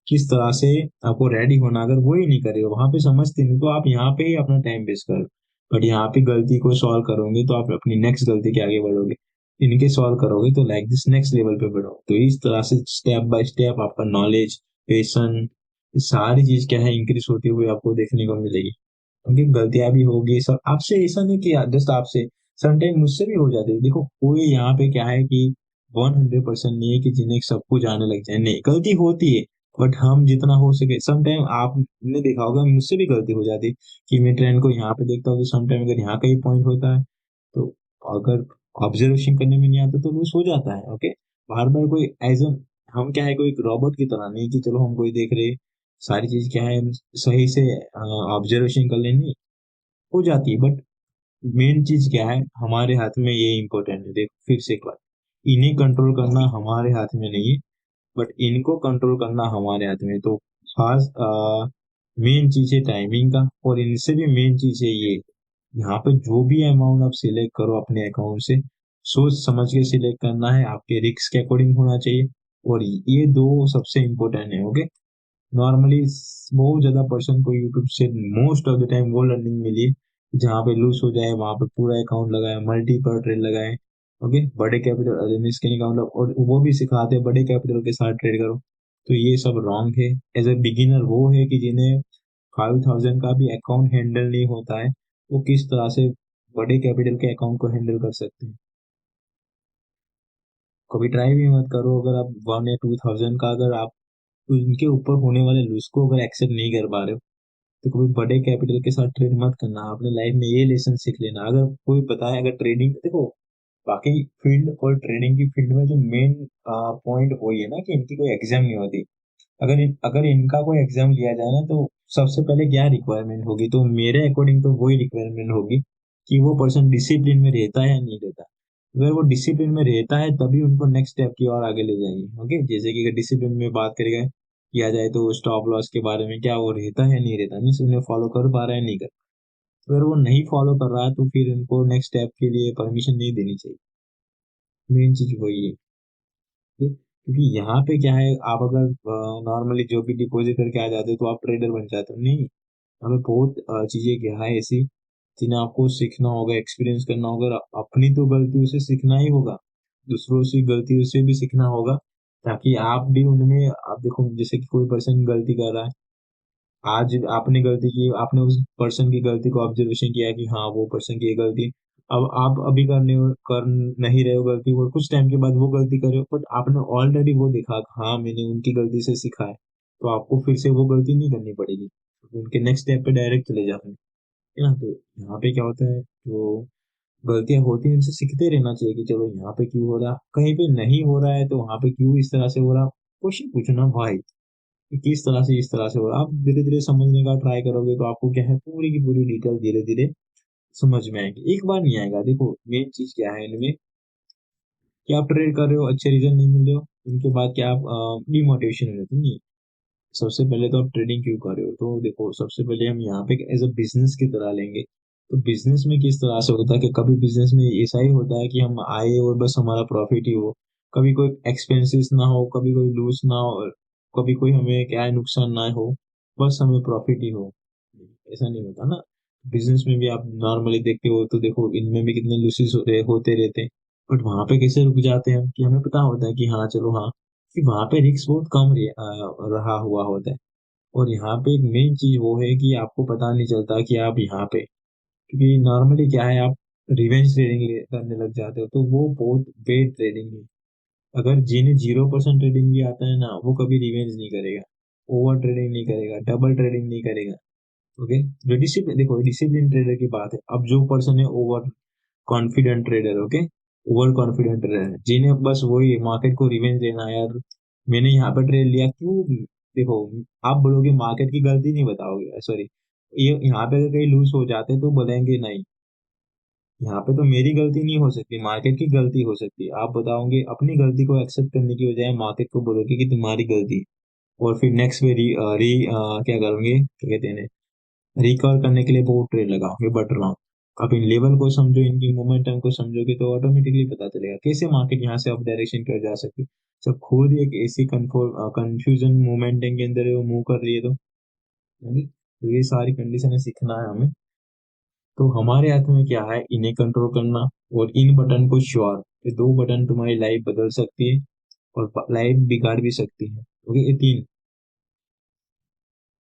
किस तरह से आपको रेडी होना, अगर वो ही नहीं करे हो वहां पे समझते नहीं तो आप यहाँ पे ही अपना टाइम वेस्ट करो। बट यहाँ पे गलती को सॉल्व करोगे तो आप अपनी नेक्स्ट गलती के आगे बढ़ोगे, इनके सॉल्व करोगे तो लाइक दिस नेक्स्ट लेवल पे बढ़ो। तो इस तरह से स्टेप बाय स्टेप आपका नॉलेज, पेशन, ये सारी चीज क्या है इंक्रीज होती हुई आपको देखने को मिलेगी। क्योंकि गलतियां भी होगी सब आपसे, ऐसा नहीं कि जस्ट आपसे, समटाइम मुझसे भी हो जाती है। देखो कोई यहाँ पे क्या है कि 100% नहीं है कि जिन्हें सब कुछ आने लग जाए, नहीं, गलती होती है। बट हम जितना हो सके, समटाइम आपने देखा होगा मुझसे भी गलती हो जाती है कि मैं ट्रेंड को यहाँ पे देखता हूँ तो समटाइम अगर यहाँ का ही पॉइंट होता है तो अगर ऑब्जर्वेशन करने में नहीं आता तो लूज हो जाता है। ओके, बार बार कोई एज हम क्या है कोई रोबोट की तरह नहीं कि चलो हम कोई देख रहे, सारी चीज क्या है हम सही से ऑब्जर्वेशन कर लेनी हो जाती है। बट मेन चीज क्या है हमारे हाथ में, ये इंपॉर्टेंट है। देखो फिर से एक बार, इन्हें कंट्रोल करना हमारे हाथ में नहीं है, बट इनको कंट्रोल करना हमारे हाथ में है। तो खास मेन चीज है टाइमिंग का, और इनसे भी मेन चीज है ये, यहाँ पे जो भी अमाउंट आप सिलेक्ट करो अपने अकाउंट से, सोच समझ के सिलेक्ट करना है, आपके रिस्क के अकॉर्डिंग होना चाहिए। और ये दो सबसे इम्पोर्टेंट है। ओके, नॉर्मली बहुत ज्यादा पर्सन को यूट्यूब से मोस्ट ऑफ द टाइम वो लर्निंग मिली है जहाँ पे लूज हो जाए वहां पे पूरा अकाउंट लगाए, मल्टीपल ट्रेड लगाए। ओके, बड़े कैपिटल मीन्स कहने का मतलब, और वो भी सिखाते हैं बड़े कैपिटल के साथ ट्रेड करो। तो ये सब रॉन्ग है। एज ए बिगिनर वो है कि जिन्हें 5,000 का भी अकाउंट हैंडल नहीं होता है, वो किस तरह से बड़े कैपिटल के अकाउंट को हैंडल कर सकते हैं। कभी ट्राई भी मत करो। अगर आप 1 या 2,000 का, अगर आप उनके ऊपर होने वाले लूज को अगर एक्सेप्ट नहीं कर पा रहे हो, तो कभी बड़े कैपिटल के साथ ट्रेड मत करना। आपने लाइफ में ये लेसन सीख लेना। अगर कोई बताए, अगर ट्रेडिंग देखो, बाकी फील्ड और ट्रेडिंग की फील्ड में जो मेन पॉइंट वही है ना कि इनकी कोई एग्जाम नहीं होती। अगर इनका कोई एग्जाम लिया जाए ना, तो सबसे पहले क्या रिक्वायरमेंट होगी, तो मेरे अकॉर्डिंग तो वही रिक्वायरमेंट होगी कि वो पर्सन डिसिप्लिन में रहता है या नहीं रहता। अगर वो डिसिप्लिन में रहता है तभी उनको नेक्स्ट स्टेप की ओर आगे ले जाएंगे। ओके, जैसे कि अगर डिसिप्लिन में बात करेगा किया जाए तो स्टॉप लॉस के बारे में क्या वो रहता है नहीं रहता, मीन्स उन्हें फॉलो कर पा रहा है नहीं कर। अगर वो नहीं फॉलो कर रहा है तो फिर उनको नेक्स्ट स्टेप के लिए परमिशन नहीं देनी चाहिए। मेन चीज वही है। ठीक? क्योंकि यहाँ पे क्या है, आप अगर नॉर्मली जो भी डिपॉजिट करके आ जाते हो तो आप ट्रेडर बन जाते हो, नहीं। हमें बहुत चीजें क्या है ऐसी जिन्हें आपको सीखना होगा, एक्सपीरियंस करना होगा। और अपनी तो गलतियों से सीखना ही होगा, दूसरों की गलतियों से भी सीखना होगा, ताकि आप भी उनमें, आप देखो जैसे कि कोई पर्सन गलती कर रहा है, आज आपने गलती की, आपने उस पर्सन की गलती को ऑब्जर्वेशन किया कि हाँ वो पर्सन की ये गलती, अब आप अभी कर नहीं रहे हो गलती, और कुछ टाइम के बाद वो गलती कर रहे हो, बट आपने ऑलरेडी वो देखा कि हाँ मैंने उनकी गलती से सीखा है, तो आपको फिर से वो गलती नहीं करनी पड़ेगी, उनके नेक्स्ट स्टेप पे डायरेक्ट चले जाते हैं, है ना। तो यहाँ पे क्या होता है, जो गलतियां होती हैं उनसे सीखते रहना चाहिए कि चलो यहाँ पे क्यों हो रहा, कहीं पे नहीं हो रहा है तो वहां पे क्यों इस तरह से हो रहा, क्वेश्चन पूछना भाई कि किस तरह से इस तरह से हो रहा। आप धीरे धीरे समझने का ट्राई करोगे तो आपको क्या है पूरी की पूरी डिटेल धीरे धीरे समझ में आएगी, एक बार नहीं आएगा। देखो मेन चीज क्या है इनमें कि आप ट्रेड कर रहे हो, अच्छे रिजल्ट नहीं मिल रहे हो, उनके बाद क्या आप डिमोटिवेशन हो जाते हो, नहीं। सबसे पहले तो आप ट्रेडिंग क्यों कर रहे हो, तो देखो सबसे पहले हम यहाँ पे एज अ बिजनेस की तरह लेंगे। तो बिजनेस में किस तरह से होता है कि कभी बिजनेस में ऐसा ही होता है कि हम आए और बस हमारा प्रॉफिट ही हो, कभी कोई एक्सपेंसेस ना हो, कभी कोई लूज ना हो, कभी कोई हमें क्या है नुकसान ना हो, बस हमें प्रॉफिट ही हो। ऐसा नहीं होता ना। बिजनेस में भी आप नॉर्मली देखते हो तो देखो इनमें भी कितने लूसेस होते रहते हैं। बट वहां पे कैसे रुक जाते हैं हम कि हमें पता होता है कि हाँ चलो हाँ, कि वहां पे रिस्क बहुत कम रहा हुआ होता है। और यहाँ पे एक मेन चीज वो है कि आपको पता नहीं चलता कि आप यहाँ पे, क्योंकि नॉर्मली क्या है आप रिवेंज ट्रेडिंग करने लग जाते हो, तो वो बहुत बेड ट्रेडिंग है। अगर जिन्हें 0% ट्रेडिंग भी आता है ना, वो कभी रिवेंज नहीं करेगा, ओवर ट्रेडिंग नहीं करेगा, डबल ट्रेडिंग नहीं करेगा। ओके, जो डिसिप्लिन, देखो डिसिप्लिन ट्रेडर की बात है। अब जो पर्सन है over confident trader, okay, over confident trader जिन्हें बस वही मार्केट को रिवेंज देना है यार, मैंने यहाँ पर ट्रेड लिया क्यों। देखो आप बोलोगे मार्केट की गलती नहीं बताओगे, सॉरी, ये यहाँ पे अगर कहीं लूज हो जाते तो बोलेंगे नहीं, यहाँ पे तो मेरी गलती नहीं हो सकती, मार्केट की गलती हो सकती है। आप बताओगे अपनी गलती को एक्सेप्ट करने की बजाय मार्केट को बोलोगे कि तुम्हारी गलती है। और फिर नेक्स्ट में क्या करोगे, क्या कहते हैं, रिकवर करने के लिए बहुत ट्रेड लगाओगे बट रॉन्ग। आप इन लेवल को समझो, इनकी मोमेंटम को समझोगे तो ऑटोमेटिकली पता चलेगा कैसे मार्केट यहाँ से अप डायरेक्शन की ओर जा सकती है। जब खुद एक ऐसी कंफ्यूजन मोमेंटम के अंदर वो मूव कर रही है तो ये सारी कंडीशन सीखना है हमें। तो हमारे हाथ में क्या है, इन्हें कंट्रोल करना और इन बटन को श्योर, ये दो बटन तुम्हारी लाइफ बदल सकती है और लाइफ बिगाड़ भी सकती है। ओके, ये तीन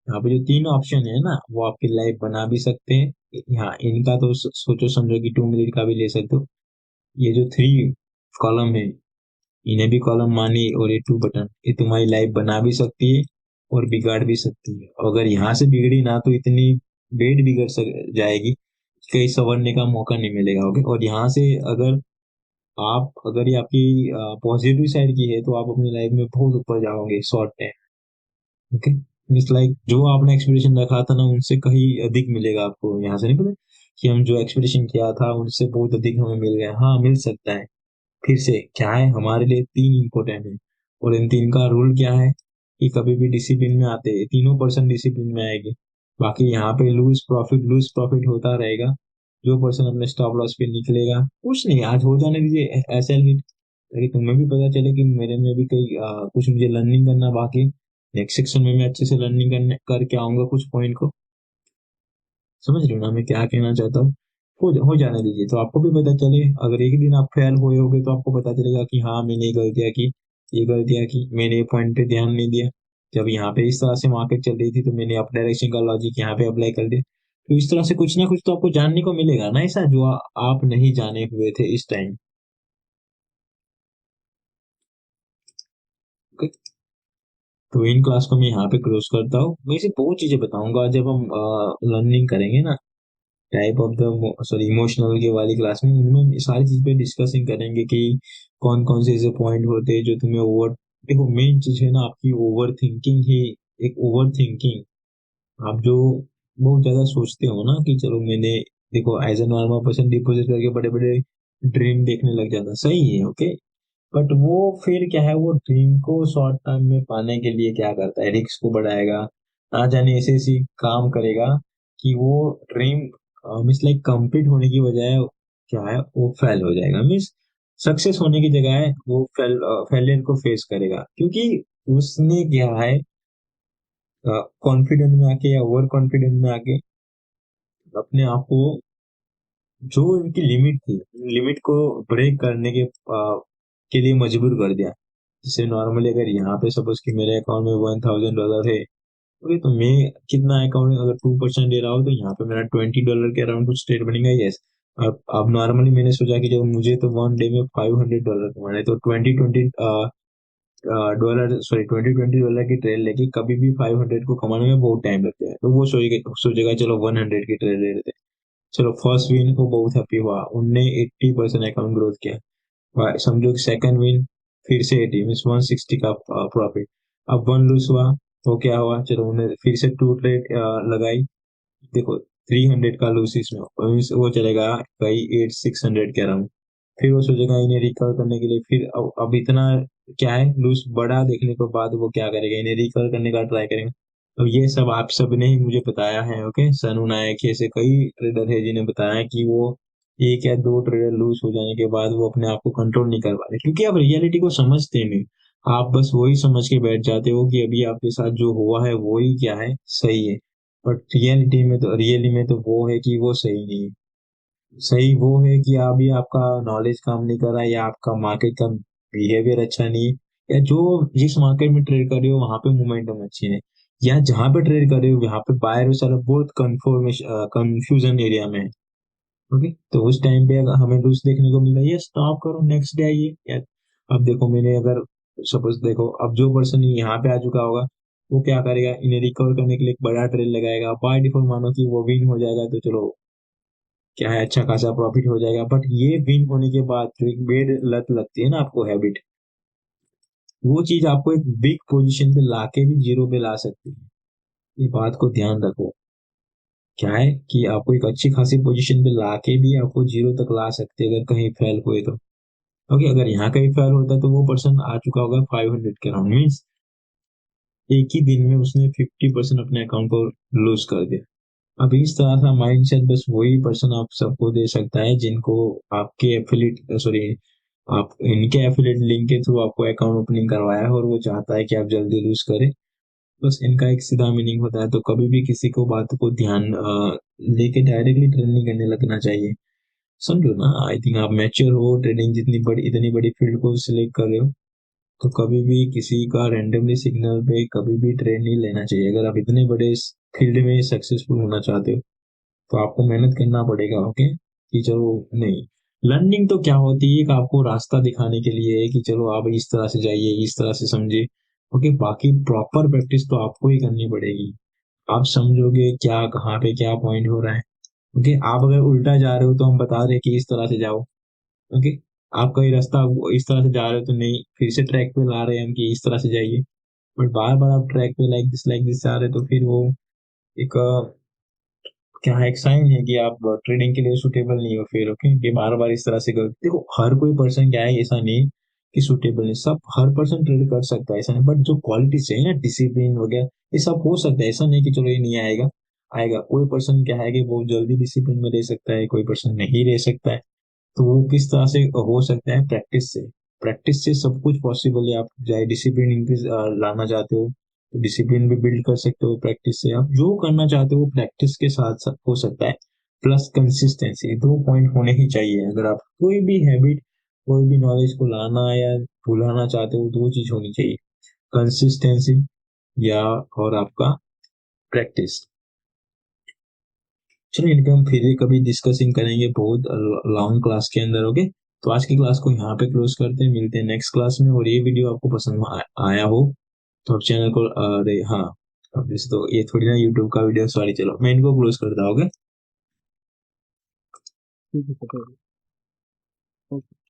यहाँ पे जो तीन ऑप्शन है ना, वो आपकी लाइफ बना भी सकते हैं। यहाँ इनका तो सोचो समझो कि 2 मिनट का भी ले सकते हो। ये जो थ्री कॉलम है, इन्हें भी कॉलम मानिए, और ये 2 बटन, ये तुम्हारी लाइफ बना भी सकती है और बिगाड़ भी सकती है। अगर यहाँ से बिगड़ी ना तो इतनी बेड बिगड़ जाएगी, कहीं संवरने का मौका नहीं मिलेगा। ओके, और यहाँ से अगर अगर ये आपकी पॉजिटिव साइड की है तो आप अपनी लाइफ में बहुत ऊपर जाओगे short time. Okay, means like जो आपने एक्सपेक्टेशन रखा था ना, उनसे कहीं अधिक मिलेगा आपको। यहाँ से नहीं पता कि हम जो एक्सपेक्टेशन किया था उनसे बहुत अधिक हमें मिल गया। हाँ, मिल सकता है। फिर से क्या है, हमारे लिए तीन इंपॉर्टेंट है, और इन तीन का रूल क्या है कि कभी भी डिसिप्लिन में आते हैं, तीनों पर्सन डिसिप्लिन में आएंगे। बाकी यहाँ पे लूज प्रॉफिट होता रहेगा। जो पर्सन अपने स्टॉप लॉस पे निकलेगा, कुछ नहीं, आज हो जाने दीजिए ऐसे ही, ताकि तुम्हें भी पता चले कि मेरे में भी कई कुछ मुझे लर्निंग करना बाकी। नेक्स्ट सेक्शन में मैं अच्छे से लर्निंग करने करके आऊंगा कुछ पॉइंट को। समझ रहे हो ना मैं क्या कहना चाहता हूँ? हो जाने दीजिए, तो आपको भी पता चले। अगर एक दिन आप फेल हुए होगे तो आपको पता चलेगा कि हाँ, मैंने ये गलतियां की, मैंने ये पॉइंट पे ध्यान नहीं दिया। जब यहाँ पे इस तरह से मार्केट चल रही थी तो मैंने अप डायरेक्शन का लॉजिक यहाँ पे अप्लाई कर दिया। तो इस तरह से कुछ ना कुछ तो आपको जानने को मिलेगा ना, ऐसा जो आप नहीं जाने हुए थे इस टाइम। तो इन क्लास को मैं यहाँ पे क्लोज करता हूँ। मैं इसे बहुत चीजें बताऊंगा जब हम लर्निंग करेंगे ना, type of the sorry emotional के वाली क्लास में। उनमें हम सारी चीज पे डिस्कसिंग करेंगे कि कौन कौन से ऐसे पॉइंट होते हैं जो तुम्हें ओवर, देखो मेन चीज है ना आपकी ओवर थिंकिंग ही। एक ओवर थिंकिंग, आप जो बहुत ज्यादा सोचते हो ना कि चलो मैंने, देखो as a normal person deposit करके बड़े बड़े ड्रीम देखने लग जाता, सही है, ओके। बट वो फिर क्या है, वो ड्रीम को शॉर्ट टर्म में पाने के लिए क्या करता है, रिस्क को बढ़ाएगा, ना जाने ऐसे ऐसी काम करेगा कि वो ड्रीम मीन्स लाइक कंप्लीट होने की बजाय क्या है, वो फेल हो जाएगा। मीन्स सक्सेस होने की जगह वो फेलियर को फेस करेगा, क्योंकि उसने क्या है, कॉन्फिडेंट में आके या ओवर कॉन्फिडेंट में आके अपने आप को, जो इनकी लिमिट थी, लिमिट को ब्रेक करने के लिए मजबूर कर दिया। जैसे नॉर्मली अगर यहाँ पे सपोज कि मेरे अकाउंट में $1,000 है, ओके, तो मैं कितना अकाउंट में अगर 2% दे रहा हूँ तो यहाँ पे मेरा $20 के अराउंड कुछ ट्रेड बनेगा। यस, अब नॉर्मली मैंने सोचा कि जब मुझे तो वन डे में $500 कमाना है, तो 2020 डॉलर सॉरी $20 की ट्रेड लेके कभी भी 500 को कमाने में बहुत टाइम लगता है। तो वो सोचेगा चलो 100 की ट्रेड ले लेते हैं। चलो फर्स्ट विन को बहुत हैप्पी हुआ, उनने 80% अकाउंट ग्रोथ किया। समझो कि सेकंड विन फिर से 80 मीन 160 का प्रॉफिट। अब वन लूज हुआ तो क्या हुआ, चलो उन्हें फिर से टू ट्रेड लगाई, देखो 300 का लूज इसमें, means वो चलेगा कहीं 8 600 के अराउंड। फिर वो सोचेगा इन्हें रिकवर करने के लिए, फिर अब इतना क्या है, लूज बड़ा देखने के बाद वो क्या करेगा, इन्हें रिकवर करने का ट्राई करेगा। तो ये सब आप सब ने ही मुझे बताया है। ओके, सनू नायक ऐसे कई ट्रेडर है जिन्हें बताया कि वो एक या दो ट्रेडर लूज हो जाने के बाद वो अपने आप को कंट्रोल नहीं कर पा रहे, क्योंकि आप रियलिटी को समझते नहीं। आप बस वही समझ के बैठ जाते हो कि अभी आपके साथ जो हुआ है वो ही क्या है, सही है। बट रियली में तो वो है कि वो सही नहीं है। सही वो है कि अभी आपका नॉलेज काम नहीं कर रहा है, या आपका मार्केट का बिहेवियर अच्छा नहीं है, या जो जिस मार्केट में ट्रेड कर रहे हो वहां पे मोमेंटम अच्छी है, या जहां पे ट्रेड कर रहे हो वहां पे बायर और सेलर बहुत कंफ्यूजन एरिया में है। ओके, तो उस टाइम पे अगर हमें लूज देखने को मिल रहा है, ये स्टॉप करो, नेक्स्ट डे आइए। अब देखो मैंने अगर सपोज देखो, अब जो पर्सन यहाँ पे आ चुका होगा वो क्या करेगा, इन्हें रिकवर करने के लिए एक बड़ा ट्रेड लगाएगा, बाय डिफॉल्ट मानो कि वो विन हो जाएगा तो चलो क्या है, अच्छा खासा प्रॉफिट हो जाएगा। बट ये विन होने के बाद जो एक बेड लत लगती है ना आपको, हैबिट, वो चीज आपको एक बिग पोजीशन पे लाके भी जीरो पे ला सकती है। ये बात को ध्यान रखो, क्या है कि आपको एक अच्छी खासी पोजीशन पे लाके भी आपको जीरो तक ला सकते हैं अगर कहीं फेल हुए तो। ओके, अगर यहाँ कहीं फेल होता है तो वो पर्सन आ चुका होगा 500 के राउंड, मीन्स एक ही दिन में उसने 50% अपने अकाउंट को लूज कर दिया। अब इस तरह का माइंडसेट बस वही पर्सन आप सबको दे सकता है जिनको आपके एफिलिएट सॉरी आप इनके एफिलिएट लिंक के थ्रू आपको अकाउंट ओपनिंग करवाया है, और वो चाहता है कि आप जल्दी लूज करें। बस इनका एक सीधा मीनिंग होता है। तो कभी भी किसी को बात को ध्यान लेके डायरेक्टली ट्रेडिंग करने लगना चाहिए। समझो ना, आई थिंक आप मैच्योर हो, ट्रेडिंग जितनी बड़ी इतनी बड़ी फील्ड को सिलेक्ट कर रहे हो, तो कभी भी किसी का रैंडमली सिग्नल पे कभी भी ट्रेड नहीं लेना चाहिए। अगर आप इतने बड़े फील्ड में सक्सेसफुल होना चाहते हो तो आपको मेहनत करना पड़ेगा। ओके, कि चलो नहीं, लर्निंग तो क्या होती है, कि आपको रास्ता दिखाने के लिए है कि चलो आप इस तरह से जाइए, इस तरह से समझिए। ओके, बाकी प्रॉपर प्रैक्टिस तो आपको ही करनी पड़ेगी। आप समझोगे क्या, कहाँ पे क्या पॉइंट हो रहा है। ओके, आप अगर उल्टा जा रहे हो तो हम बता रहे हैं कि इस तरह से जाओ। ओके, आप कहीं रास्ता इस तरह से जा रहे हो तो नहीं, फिर से ट्रैक पे ला रहे हैं हम कि इस तरह से जाइए। बट बार बार आप ट्रैक पे लाइक दिस जा रहे हो तो फिर वो एक क्या है, एक साइन है कि आप ट्रेडिंग के लिए सुटेबल नहीं हो फिर। ओके, कि बार बार इस तरह से गलती, देखो हर कोई पर्सन क्या है, ऐसा नहीं कि सुटेबल नहीं, सब हर पर्सन ट्रेड कर सकता है, ऐसा नहीं। बट जो क्वालिटी चाहिए ना, डिसिप्लिन वगैरह, ये सब हो सकता है, ऐसा नहीं कि चलो ये नहीं आएगा। आएगा, कोई पर्सन क्या है कि बहुत जल्दी डिसिप्लिन में रह सकता है, कोई पर्सन नहीं रह सकता है। तो वो किस तरह से हो सकता है, प्रैक्टिस से। प्रैक्टिस से सब कुछ पॉसिबल है। आप चाहे डिसिप्लिन इंक्रीज लाना चाहते हो तो डिसिप्लिन भी बिल्ड कर सकते हो प्रैक्टिस से। आप जो करना चाहते हो वो प्रैक्टिस के साथ साथ हो सकता है। प्लस कंसिस्टेंसी, 2 पॉइंट होने ही चाहिए। अगर आप कोई भी हैबिट, कोई भी नॉलेज को लाना या भुलाना चाहते हो, 2 चीज होनी चाहिए, कंसिस्टेंसी या और आपका प्रैक्टिस। चलो इनके हम फिर भी कभी डिस्कसिंग करेंगे बहुत लॉन्ग क्लास के अंदर। ओके, तो आज की क्लास को यहाँ पे क्लोज करते हैं, मिलते हैं नेक्स्ट क्लास में। और ये वीडियो आपको पसंद आया हो तो आप चैनल को, अरे हाँ, अब वैसे तो ये थोड़ी ना यूट्यूब का वीडियो, सॉरी, चलो मैं इनको क्लोज करता हूँ। ओके। ठीक है सर। ओके।